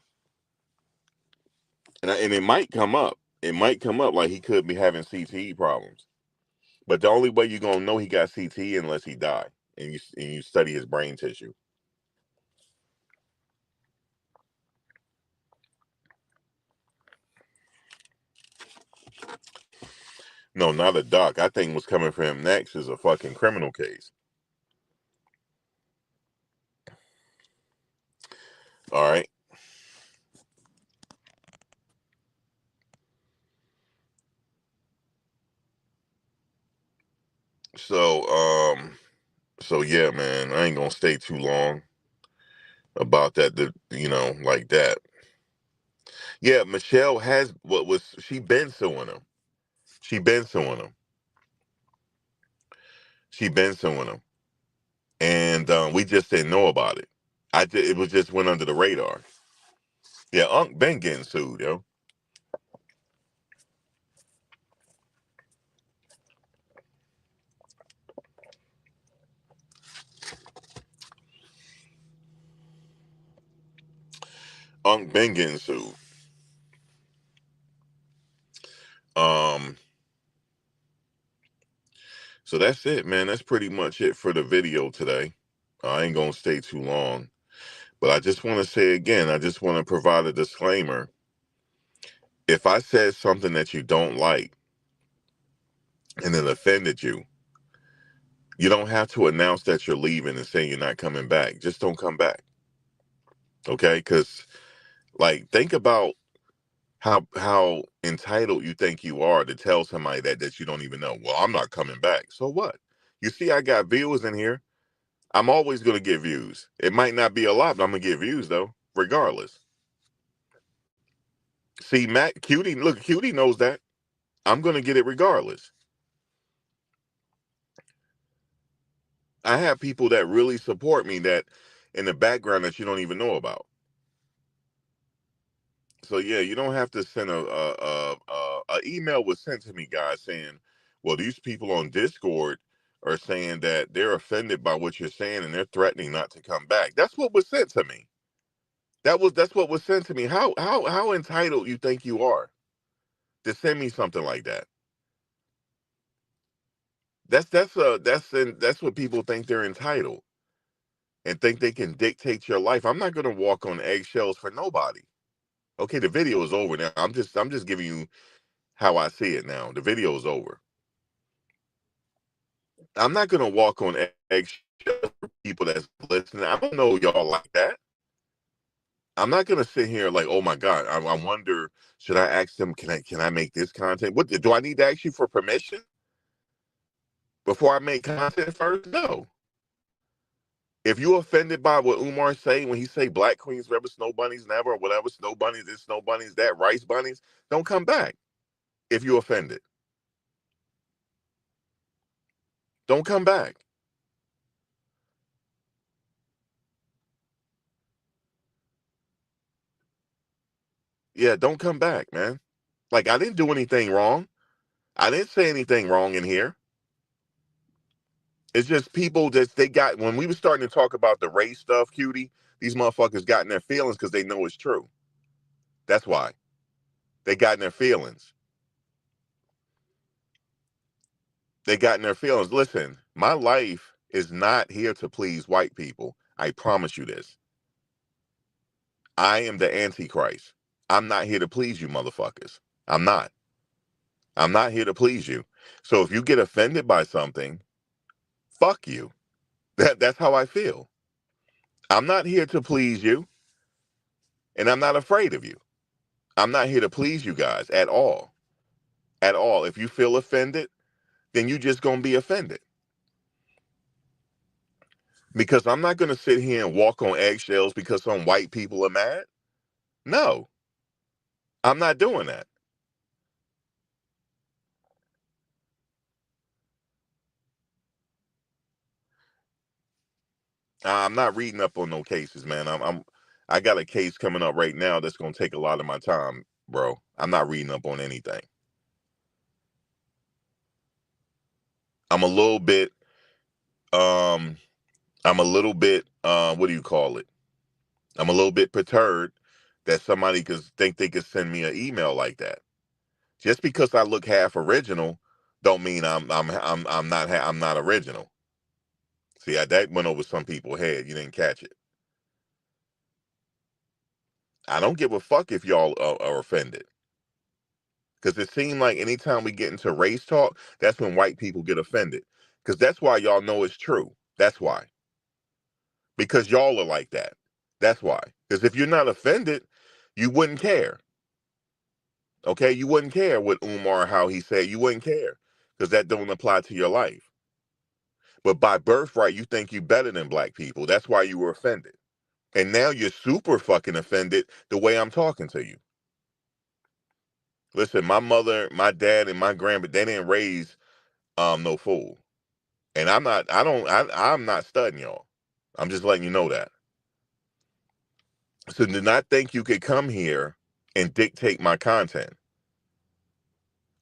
And it might come up. It might come up like he could be having CTE problems. But the only way you're gonna know he got CTE unless he died and you study his brain tissue. No, not a doc. I think what's coming for him next is a fucking criminal case. All right. So so yeah, man, I ain't gonna stay too long about that. Like that. Yeah, Michelle has what was she been suing him. She been suing him. She been suing him. And we just didn't know about it. It was just went under the radar. Yeah, Unc been getting sued, yo. Unc been getting sued. Um, so that's it, man. That's pretty much it for the video today. I ain't gonna stay too long, but I just want to say again, I just want to provide a disclaimer. If I said something that you don't like and it offended you, you don't have to announce that you're leaving and say you're not coming back. Just don't come back, okay? Because like, think about how entitled you think you are to tell somebody that you don't even know. Well, I'm not coming back. So what? You see, I got viewers in here. I'm always gonna get views. It might not be a lot, but I'm gonna get views though, regardless. See, Matt, Cutie, look, Cutie knows that. I'm gonna get it regardless. I have people that really support me that in the background that you don't even know about. So yeah, you don't have to send a email was sent to me, guys, saying, well, these people on Discord are saying that they're offended by what you're saying and they're threatening not to come back. That's what was sent to me. That's what was sent to me. How entitled you think you are to send me something like that? That's what people think they're entitled and think they can dictate your life. I'm not gonna walk on eggshells for nobody. Okay, the video is over now. I'm just giving you how I see it now. The video is over. I'm not gonna walk on eggshells for people that's listening. I don't know y'all like that. I'm not gonna sit here like, oh my God, I wonder, should I ask them, can I make this content? What do I need to ask you for permission before I make content first? No. If you offended by what Umar say when he say black queens never, snow bunnies never, or whatever, snow bunnies, this snow bunnies, that rice bunnies, don't come back. If you offended, don't come back. Yeah, don't come back, man. Like, I didn't do anything wrong. I didn't say anything wrong in here. It's just people that they got, when we were starting to talk about the race stuff, cutie, these motherfuckers got in their feelings because they know it's true. That's why. They got in their feelings. They got in their feelings. Listen, my life is not here to please white people. I promise you this. I am the Antichrist. I'm not here to please you motherfuckers. I'm not. I'm not here to please you. So if you get offended by something, fuck you. That's how I feel. I'm not here to please you, and I'm not afraid of you. I'm not here to please you guys at all. At all. If you feel offended, then you just gonna be offended. Because I'm not gonna sit here and walk on eggshells because some white people are mad. No, I'm not doing that. I'm not reading up on no cases, man. I got a case coming up right now that's gonna take a lot of my time, bro. I'm not reading up on anything. I'm a little bit, um, what do you call it? I'm a little bit perturbed that somebody could think they could send me an email like that. Just because I look half original, don't mean I'm not original. See, that went over some people's head. You didn't catch it. I don't give a fuck if y'all are offended. Because it seemed like anytime we get into race talk, that's when white people get offended. Because that's why y'all know it's true. That's why. Because y'all are like that. That's why. Because if you're not offended, you wouldn't care. Okay? You wouldn't care what Umar, how he said. You wouldn't care. Because that don't apply to your life. But by birthright, you think you're better than black people. That's why you were offended. And now you're super fucking offended the way I'm talking to you. Listen, my mother, my dad, and my grandpa, they didn't raise no fool. And I'm not studying y'all. I'm just letting you know that. So do not think you could come here and dictate my content.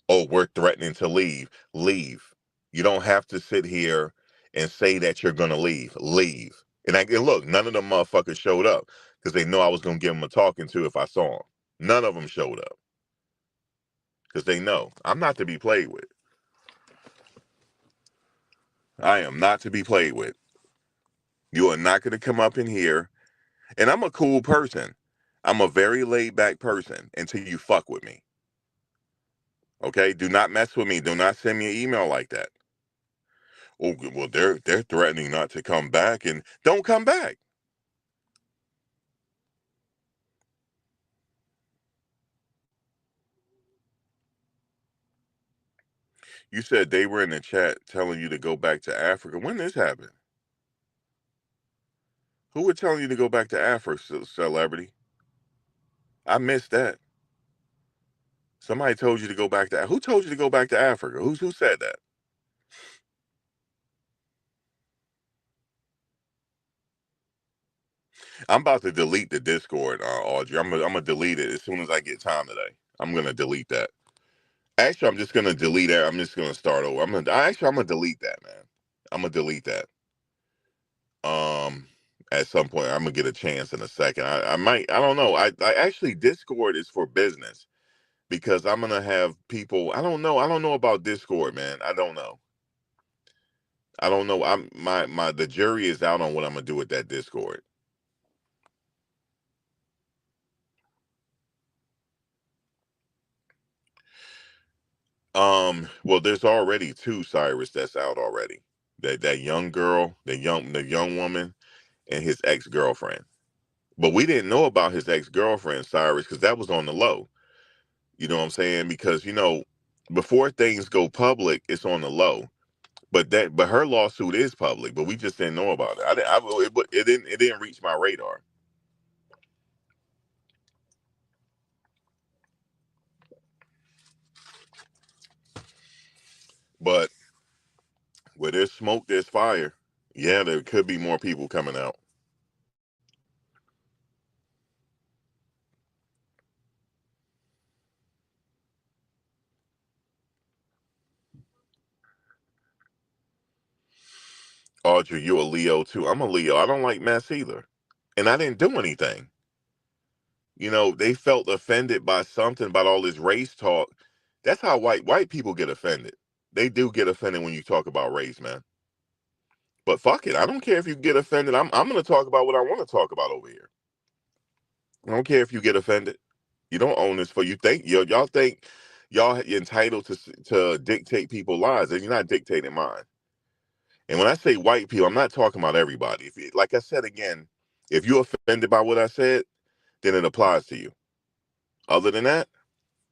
Oh, we're threatening to leave. Leave. You don't have to sit here and say that you're gonna leave. Leave. And look, none of them motherfuckers showed up because they know I was gonna give them a talking to if I saw them. None of them showed up because they know I'm not to be played with. I am not to be played with. You are not gonna come up in here. And I'm a cool person. I'm a very laid back person until you fuck with me. Okay? Do not mess with me. Do not send me an email like that. Oh, well, they're threatening not to come back, and don't come back. You said they were in the chat telling you to go back to Africa. When this happened? Who were telling you to go back to Africa, celebrity? I missed that. Somebody told you to go back to. Who told you to go back to Africa? Who said that? I'm about to delete the Discord, Audrey. I'm gonna delete it as soon as I get time today. I'm gonna delete that. Actually, I'm just gonna delete it. I'm just gonna start over. I'm gonna delete that, man. I'm gonna delete that. At some point, I'm gonna get a chance in a second. I might. I don't know. I actually Discord is for business because I'm gonna have people. I don't know. I don't know about Discord, man. I don't know. I don't know. I'm my the jury is out on what I'm gonna do with that Discord. Well, there's already two Cyrus that's out already. That young girl, the young woman, and his ex-girlfriend. But we didn't know about his ex-girlfriend, Cyrus, because that was on the low. You know what I'm saying? Because before things go public, it's on the low. But her lawsuit is public, but we just didn't know about it. It didn't reach my radar. But where there's smoke, there's fire. Yeah, there could be more people coming out. Audrey, you a Leo too. I'm a Leo. I don't like mess either. And I didn't do anything. They felt offended by something about all this race talk. That's how white people get offended. They do get offended when you talk about race, man. But fuck it. I don't care if you get offended. I'm gonna talk about what I want to talk about over here. I don't care if you get offended. You don't own this for you think y'all think y'all entitled to dictate people's lives, and you're not dictating mine. And when I say white people, I'm not talking about everybody. Like I said again, if you're offended by what I said, then it applies to you. Other than that,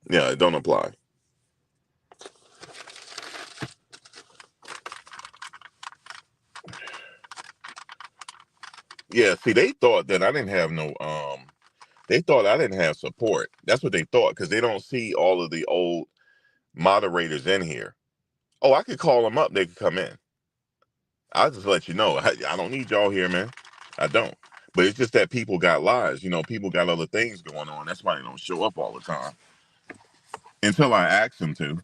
yeah, it don't apply. Yeah, see, they thought that I didn't have no they thought I didn't have support. That's what they thought because they don't see all of the old moderators in here. Oh, I could call them up, they could come in. I'll just let you know. I don't need y'all here, man. I don't. But it's just that people got lives. People got other things going on. That's why they don't show up all the time. Until I ask them to.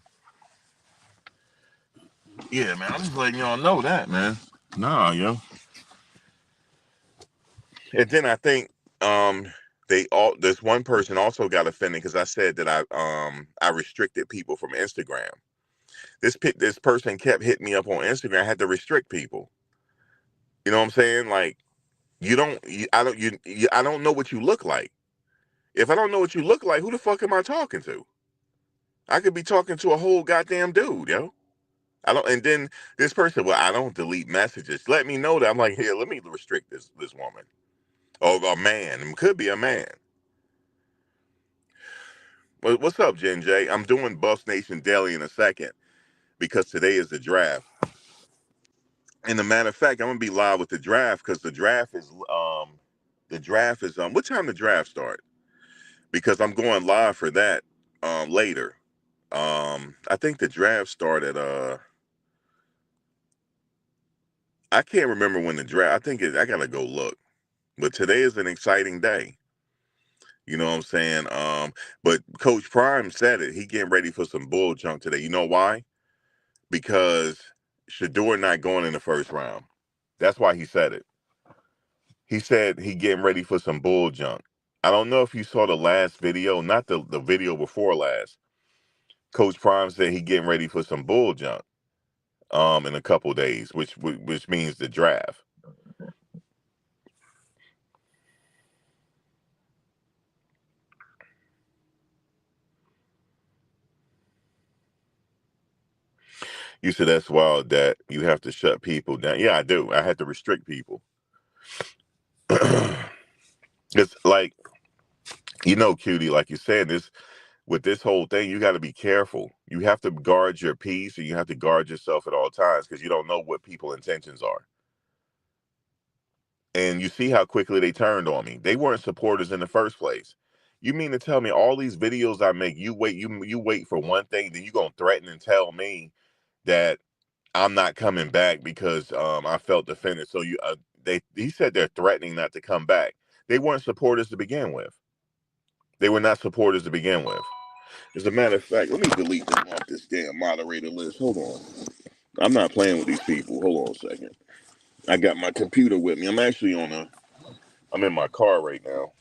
Yeah, man. I'm just letting y'all know that, man. Nah, yo. And then I think this one person also got offended because I said that I restricted people from Instagram. This person kept hitting me up on Instagram. I had to restrict people. You know what I'm saying? Like I don't know what you look like. If I don't know what you look like, who the fuck am I talking to? I could be talking to a whole goddamn dude, yo. I don't. And then this person, well, I don't delete messages. Let me know that. I'm like, here, let me restrict this woman. Or a man. It could be a man. Well, what's up, Jen J? I'm doing Buffs Nation Daily in a second because today is the draft. And a matter of fact, I'm gonna be live with the draft because the draft is what time the draft start? Because I'm going live for that later. I think the draft started I can't remember when the draft. I gotta go look. But today is an exciting day. You know what I'm saying? But Coach Prime said it. He getting ready for some bull junk today. You know why? Because Shador not going in the first round. That's why he said it. He said he getting ready for some bull junk. I don't know if you saw the last video, not the video before last. Coach Prime said he getting ready for some bull junk in a couple days, which means the draft. You said that's wild that you have to shut people down. Yeah, I do. I had to restrict people. It's like, Cutie, like you said, with this whole thing, you got to be careful. You have to guard your peace and you have to guard yourself at all times because you don't know what people's intentions are. And you see how quickly they turned on me. They weren't supporters in the first place. You mean to tell me all these videos I make, you wait for one thing, then you gonna threaten and tell me that I'm not coming back because I felt offended. So he said they're threatening not to come back. They weren't supporters to begin with. They were not supporters to begin with. As a matter of fact, let me delete them off this damn moderator list. Hold on. I'm not playing with these people. Hold on a second. I got my computer with me. I'm in my car right now.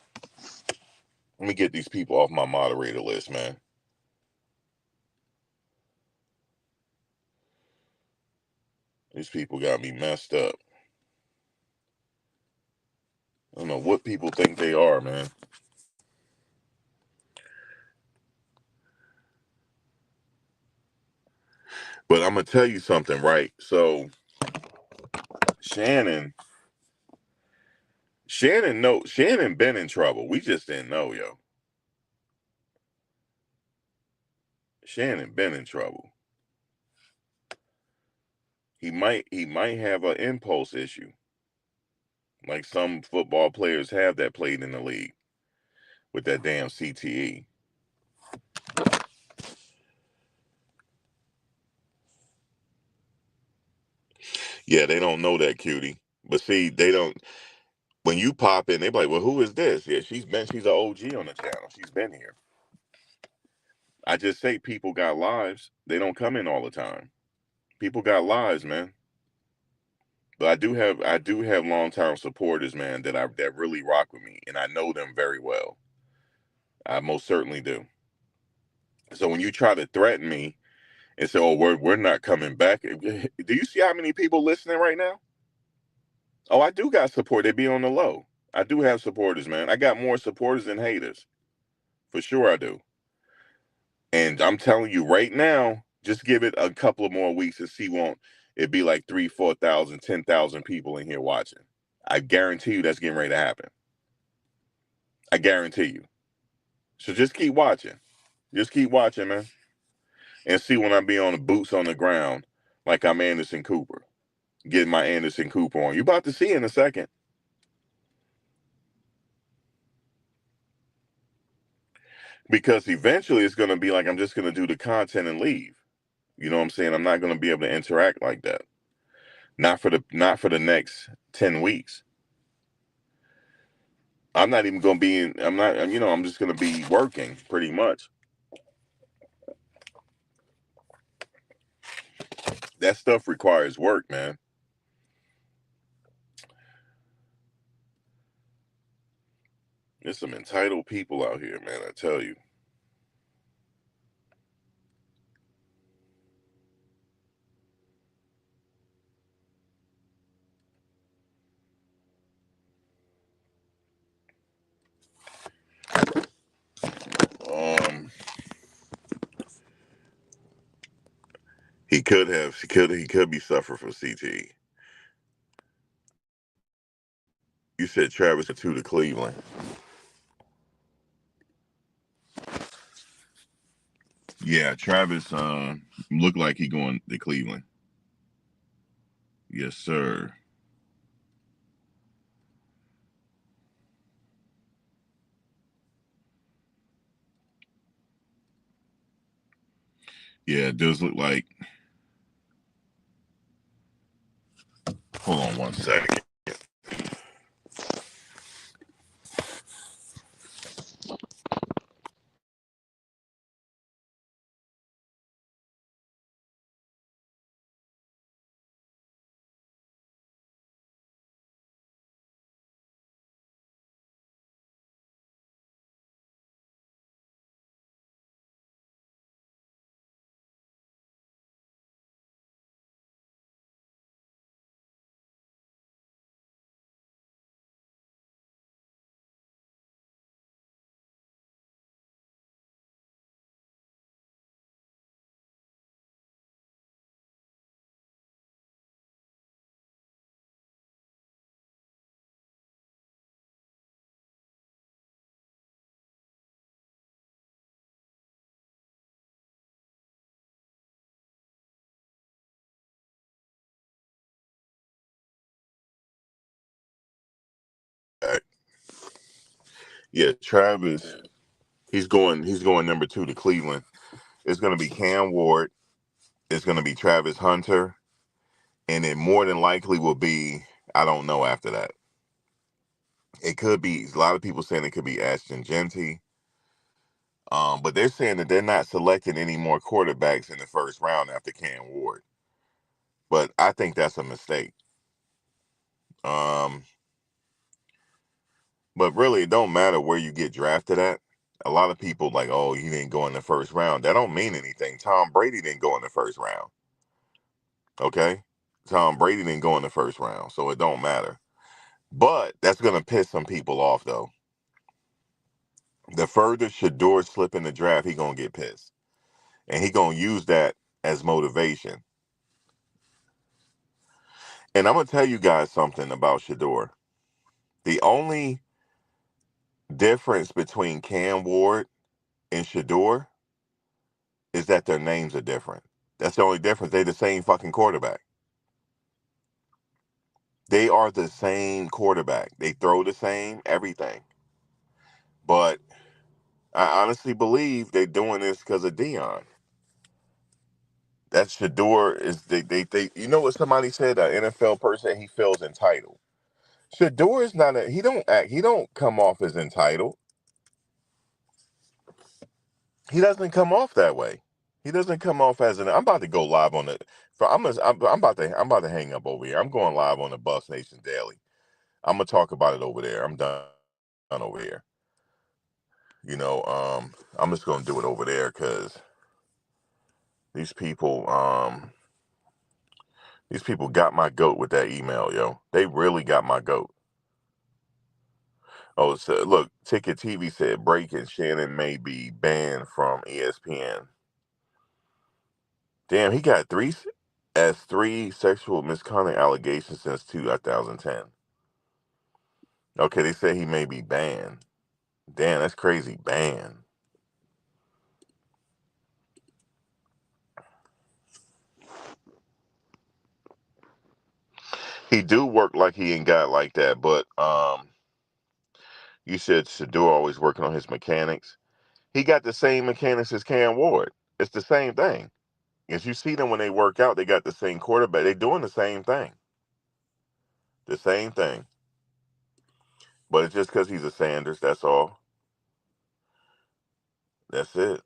Let me get these people off my moderator list, man. These people got me messed up. I don't know what people think they are, man. But I'm gonna tell you something, right? So Shannon, Shannon been in trouble. We just didn't know, yo. Shannon been in trouble. He might have an impulse issue, like some football players have that played in the league with that damn CTE. Yeah, they don't know that, cutie. But see, they don't. When you pop in, they be like, "Well, who is this?" Yeah, she's an OG on the channel. She's been here. I just say people got lives. They don't come in all the time. People got lives, man. But I do have long term supporters, man, that really rock with me, and I know them very well. I most certainly do. So when you try to threaten me and say, "Oh, we're not coming back," do you see how many people listening right now? Oh, I do got support. They be on the low. I do have supporters, man. I got more supporters than haters, for sure. I do. And I'm telling you right now, just give it a couple of more weeks and see, won't it be like 3, 4,000, 10,000 people in here watching? I guarantee you that's getting ready to happen. I guarantee you. So just keep watching. Just keep watching, man. And see when I be on the boots on the ground, like I'm Anderson Cooper, getting my Anderson Cooper on. You about to see in a second. Because eventually it's gonna be like I'm just gonna do the content and leave. You know what I'm saying? I'm not gonna be able to interact like that. Not for the next 10 weeks. I'm not even gonna be in. I'm not. I'm just gonna be working pretty much. That stuff requires work, man. There's some entitled people out here, man. I tell you. Um, he could be suffering from CTE. You said Travis to Cleveland. Yeah, Travis looked like he going to Cleveland. Yes, sir. Yeah, it does look like. Hold on one second. Yeah, Travis. He's going number 2 to Cleveland. It's going to be Cam Ward. It's going to be Travis Hunter, and it more than likely will be, I don't know after that. It could be, a lot of people saying it could be Ashton Genty. But they're saying that they're not selecting any more quarterbacks in the first round after Cam Ward. But I think that's a mistake. Um, but really, it don't matter where you get drafted at. A lot of people like, oh, he didn't go in the first round. That don't mean anything. Tom Brady didn't go in the first round. Okay? Tom Brady didn't go in the first round, so it don't matter. But that's gonna piss some people off though. The further Shador slip in the draft, he gonna get pissed. And he gonna use that. as motivation. And I'm gonna tell you guys something about Shador. The only difference between Cam Ward and Shador is that their names are different. That's the only difference. They're the same fucking quarterback. They are the same quarterback. They throw the same, everything. But I honestly believe they're doing this because of Dion. That Shador is they you know what somebody said, an NFL person, he feels entitled. Shador is not he don't come off as entitled. He doesn't come off that way. He doesn't come off as I'm about to go live on it. I'm about to hang up over here. I'm going live on the Buffs Nation Daily. I'm gonna talk about it over there. I'm done over here. I'm just gonna do it over there because these people, these people got my goat with that email, yo. They really got my goat. Oh, so look, Ticket TV said breaking Shannon may be banned from ESPN. Damn, he got three sexual misconduct allegations since 2010. Okay, they said he may be banned. Damn, that's crazy. Banned. He do work like he ain't got like that, but you said Shador always working on his mechanics. He got the same mechanics as Cam Ward. It's the same thing. As you see them when they work out, they got the same quarterback. They doing the same thing. The same thing. But it's just because he's a Sanders, that's all. That's it.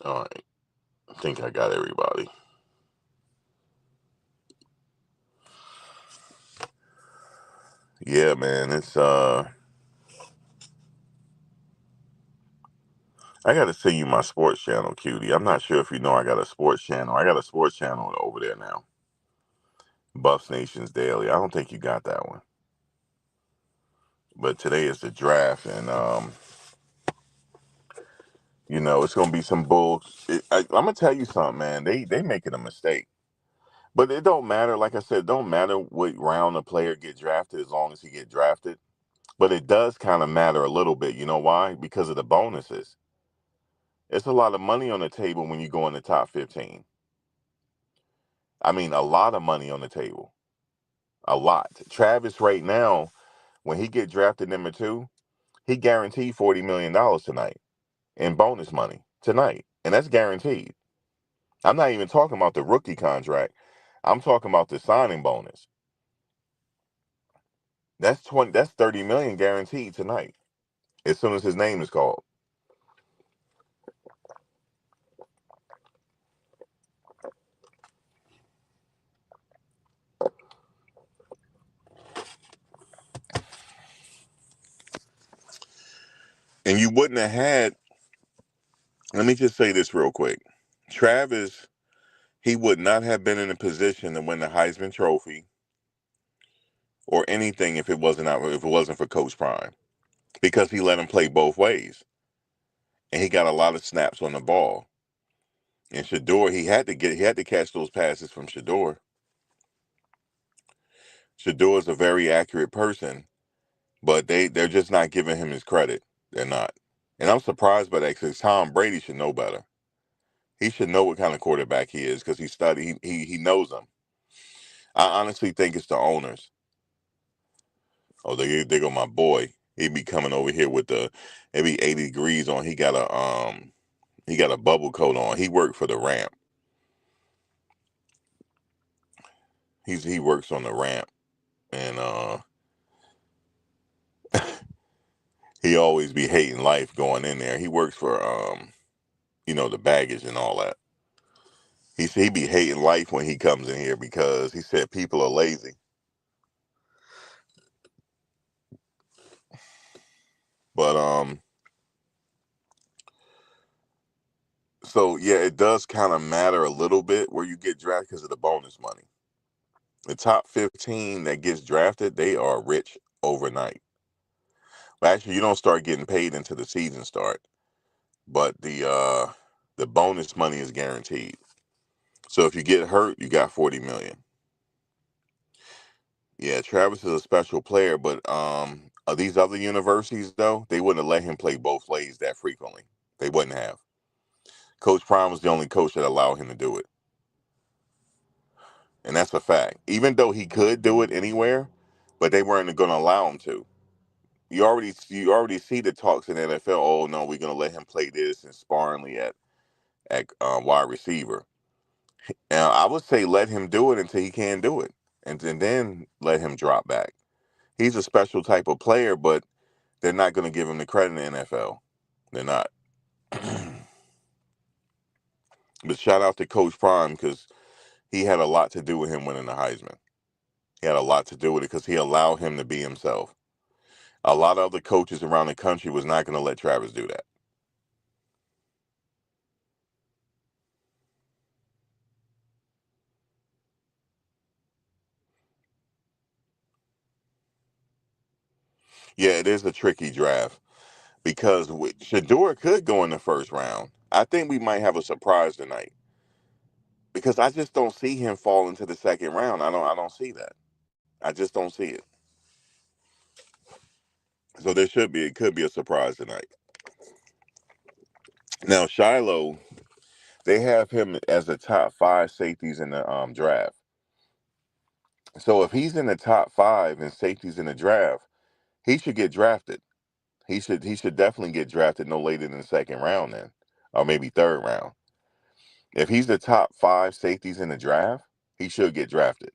All right. I think I got everybody. Yeah, man. I gotta send you my sports channel, cutie. I'm not sure if you know I got a sports channel. I got a sports channel over there now. Buffs Nations Daily. I don't think you got that one. But today is the draft, and it's gonna be some bull. I'm gonna tell you something, man. They making a mistake, but it don't matter. Like I said, it don't matter what round a player get drafted as long as he get drafted. But it does kind of matter a little bit. You know why? Because of the bonuses. It's a lot of money on the table when you go in the top 15. I mean, a lot of money on the table. A lot. Travis right now, when he get drafted number 2, he guaranteed $40 million tonight in bonus money tonight, and that's guaranteed. I'm not even talking about the rookie contract. I'm talking about the signing bonus. That's 30 million guaranteed tonight as soon as his name is called. And you wouldn't have had, let me just say this real quick. Travis, he would not have been in a position to win the Heisman Trophy or anything if it wasn't for Coach Prime, because he let him play both ways. And he got a lot of snaps on the ball. And Shador, he had to catch those passes from Shador. Shador is a very accurate person, but they're just not giving him his credit. They're not. And I'm surprised by that, because Tom Brady should know better. He should know what kind of quarterback he is, because he knows them. I honestly think it's the owners. Oh, they go my boy. He be coming over here with it be 80 degrees on. He got a bubble coat on. He worked for the ramp. He works on the ramp, and he always be hating life going in there. He works for the baggage and all that. He be hating life when he comes in here, because he said people are lazy. But so yeah, it does kind of matter a little bit where you get drafted because of the bonus money. The top 15 that gets drafted, they are rich overnight. Well, actually, you don't start getting paid until the season start, but the bonus money is guaranteed. So if you get hurt, you got 40 million. Yeah, Travis is a special player, but these other universities though, they wouldn't have let him play both ways that frequently. They wouldn't have. Coach Prime was the only coach that allowed him to do it, and that's a fact. Even though he could do it anywhere, but they weren't going to allow him to. You already see the talks in the NFL. Oh no, we're going to let him play this and sparingly at wide receiver. Now I would say let him do it until he can't do it, and then let him drop back. He's a special type of player, but they're not going to give him the credit in the NFL. They're not. But shout out to Coach Prime, because he had a lot to do with him winning the Heisman. He had a lot to do with it because he allowed him to be himself. A lot of other coaches around the country was not going to let Travis do that. Yeah, it is a tricky draft, because Shador could go in the first round. I think we might have a surprise tonight, because I just don't see him fall into the second round. I don't see that. I just don't see it. So it could be a surprise tonight. Now Shiloh, they have him as the top 5 safeties in the draft. So if he's in the top 5 and safeties in the draft, he should get drafted. He should definitely get drafted no later than the second round then, or maybe third round. If he's the top 5 safeties in the draft, he should get drafted.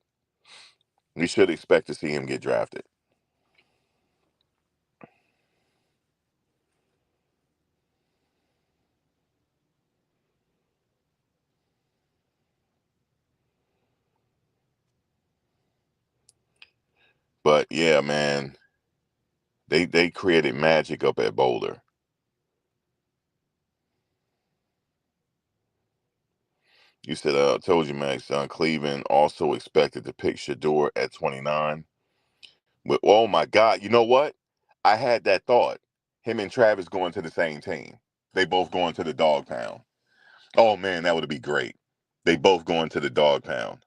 We should expect to see him get drafted. But yeah, man, they created magic up at Boulder. You said, told you, Max, Cleveland also expected to pick Shador at 29. But, oh my God, you know what? I had that thought. Him and Travis going to the same team. They both going to the dog pound. Oh man, that would be great. They both going to the dog pound.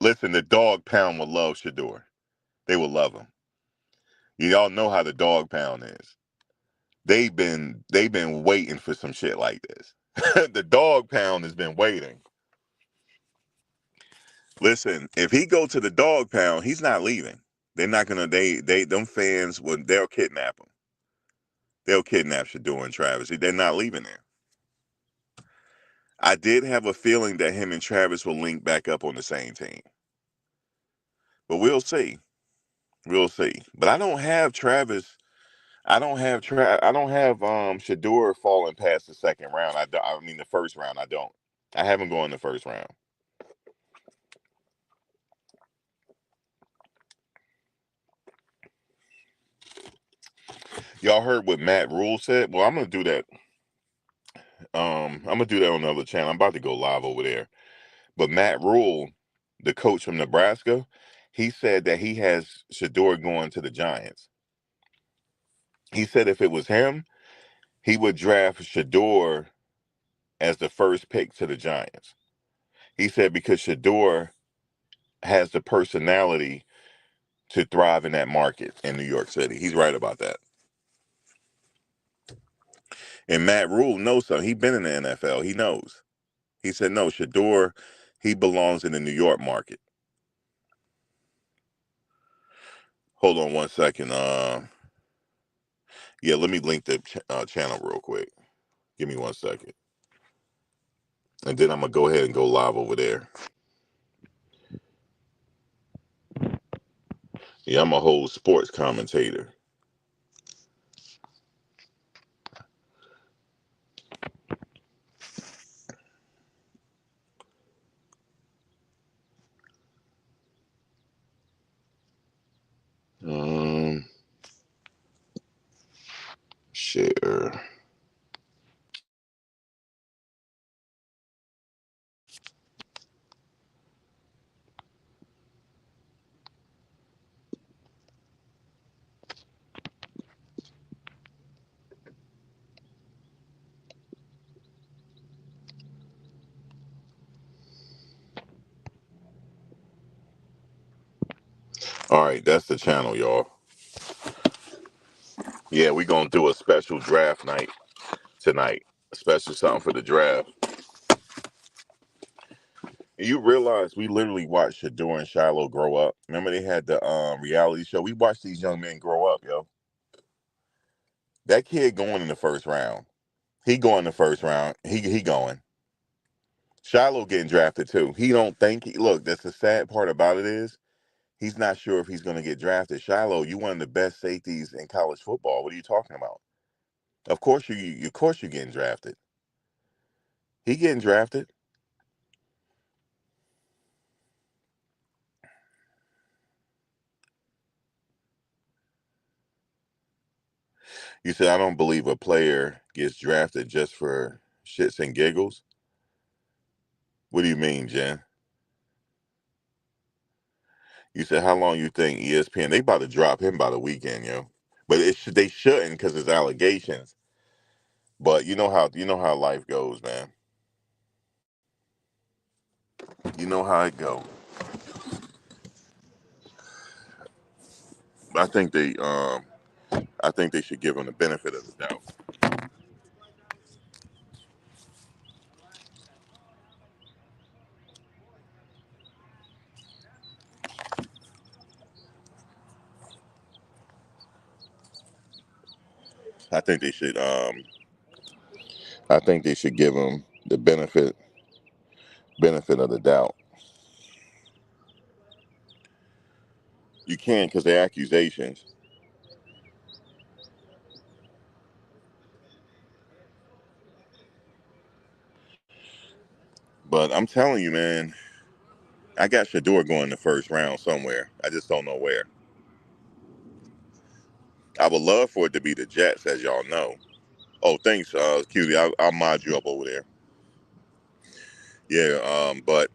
Listen, the dog pound would love Shador. They would love him. Y'all know how the dog pound is. They've been waiting for some shit like this. The dog pound has been waiting. Listen, if he go to the dog pound, he's not leaving. They're not gonna. They them fans would. They'll kidnap him. They'll kidnap Shador and Travis. They're not leaving there. I did have a feeling that him and Travis will link back up on the same team, but we'll see. We'll see. But I don't have Travis. I don't have Shador falling past the second round. I mean the first round. I don't. I haven't gone the first round. Y'all heard what Matt Rule said? Well, I'm gonna do that. I'm gonna do that on another channel. I'm about to go live over there. But Matt Rule, the coach from Nebraska, he said that he has Shador going to the Giants. He said if it was him, he would draft Shador as the first pick to the Giants. He said because Shador has the personality to thrive in that market in New York City. He's right about that. And Matt Rule knows something. He's been in the NFL. He knows. He said, no, Shador, he belongs in the New York market. Hold on one second. Yeah, let me link the channel real quick. Give me 1 second. And then I'm going to go ahead and go live over there. Yeah, I'm a whole sports commentator. Share. All right, that's the channel, y'all. Yeah, we're going to do a special draft night tonight. A special something for the draft. You realize we literally watched Shador and Shiloh grow up. Remember they had the reality show? We watched these young men grow up, yo. That kid going in the first round. He going in the first round. He going. Shiloh getting drafted too. He don't think look, that's the sad part about it is he's not sure if he's gonna get drafted. Shiloh, you one of the best safeties in college football. What are you talking about? Of course you're getting drafted. He getting drafted. You said I don't believe a player gets drafted just for shits and giggles. What do you mean, Jen? You said how long you think ESPN? They about to drop him by the weekend, yo. But they shouldn't because it's allegations. But you know how life goes, man. You know how it go. I think they should give him the benefit of the doubt. I think they should give him the benefit of the doubt. You can't because they're accusations. But I'm telling you, man, I got Shador going the first round somewhere. I just don't know where. I would love for it to be the Jets, as y'all know. Oh, thanks, Cutie. I'll mod you up over there. Yeah, but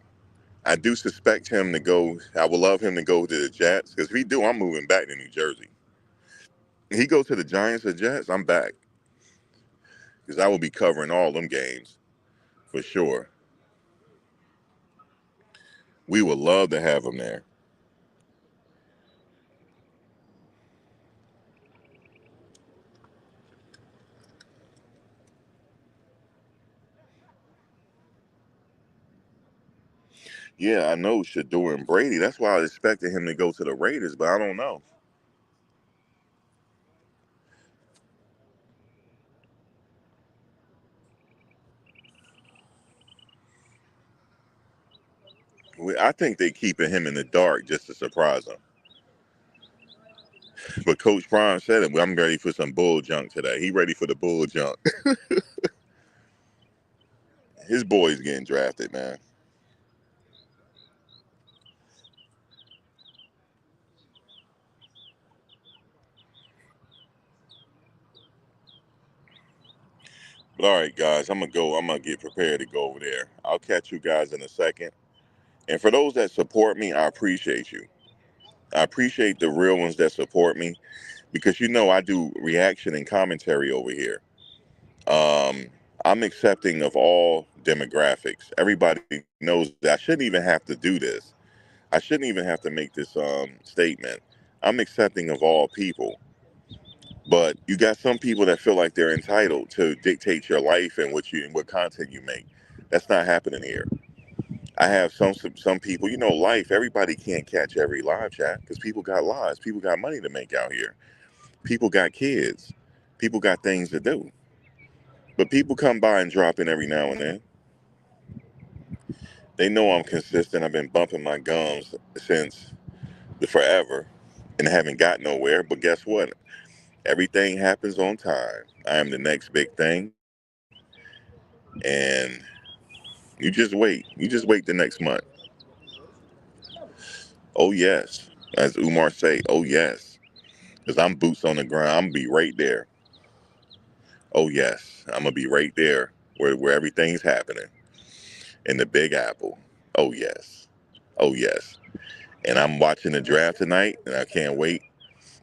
I do suspect him to go. I would love him to go to the Jets because if he do, I'm moving back to New Jersey. If he goes to the Giants or Jets, I'm back because I will be covering all them games for sure. We would love to have him there. Yeah, I know Shador and Brady. That's why I expected him to go to the Raiders, but I don't know. I think they keeping him in the dark just to surprise him. But Coach Prime said it. I'm ready for some bull junk today. He ready for the bull junk. His boy's getting drafted, man. But all right, guys, I'm gonna go. I'm gonna get prepared to go over there. I'll catch you guys in a second. And for those that support me, I appreciate you. I appreciate the real ones that support me because you know I do reaction and commentary over here. Um, I'm accepting of all demographics. Everybody knows that I shouldn't even have to do this. I shouldn't even have to make this statement. I'm accepting of all people. But you got some people that feel like they're entitled to dictate your life and what content you make. That's not happening here. I have some people, you know, life. Everybody can't catch every live chat because people got lives. People got money to make out here. People got kids. People got things to do. But people come by and drop in every now and then. They know I'm consistent. I've been bumping my gums since the forever and haven't got nowhere. But guess what? Everything happens on time. I am the next big thing. And you just wait. You just wait the next month. Oh yes. As Umar say, oh yes. Because I'm boots on the ground. I'm gonna be right there. Oh yes. I'm gonna be right there where everything's happening. In the Big Apple. Oh yes. Oh yes. And I'm watching the draft tonight and I can't wait.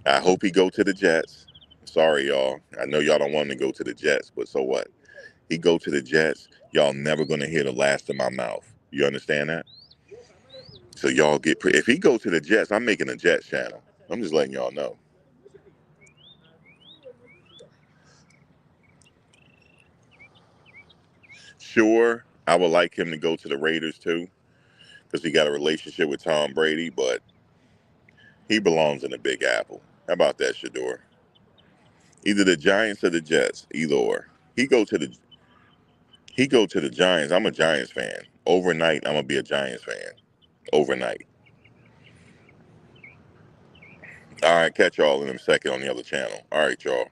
I hope he go to the Jets. Sorry, y'all. I know y'all don't want him to go to the Jets, but so what? He go to the Jets. Y'all never gonna hear the last of my mouth. You understand that? So y'all if he go to the Jets, I'm making a Jets channel. I'm just letting y'all know. Sure, I would like him to go to the Raiders too, because he got a relationship with Tom Brady, but he belongs in the Big Apple. How about that, Shador? Either the Giants or the Jets, either or. He go to the he go to the Giants. I'm a Giants fan. Overnight, I'm gonna be a Giants fan. Overnight. All right, catch y'all in a second on the other channel. All right, y'all.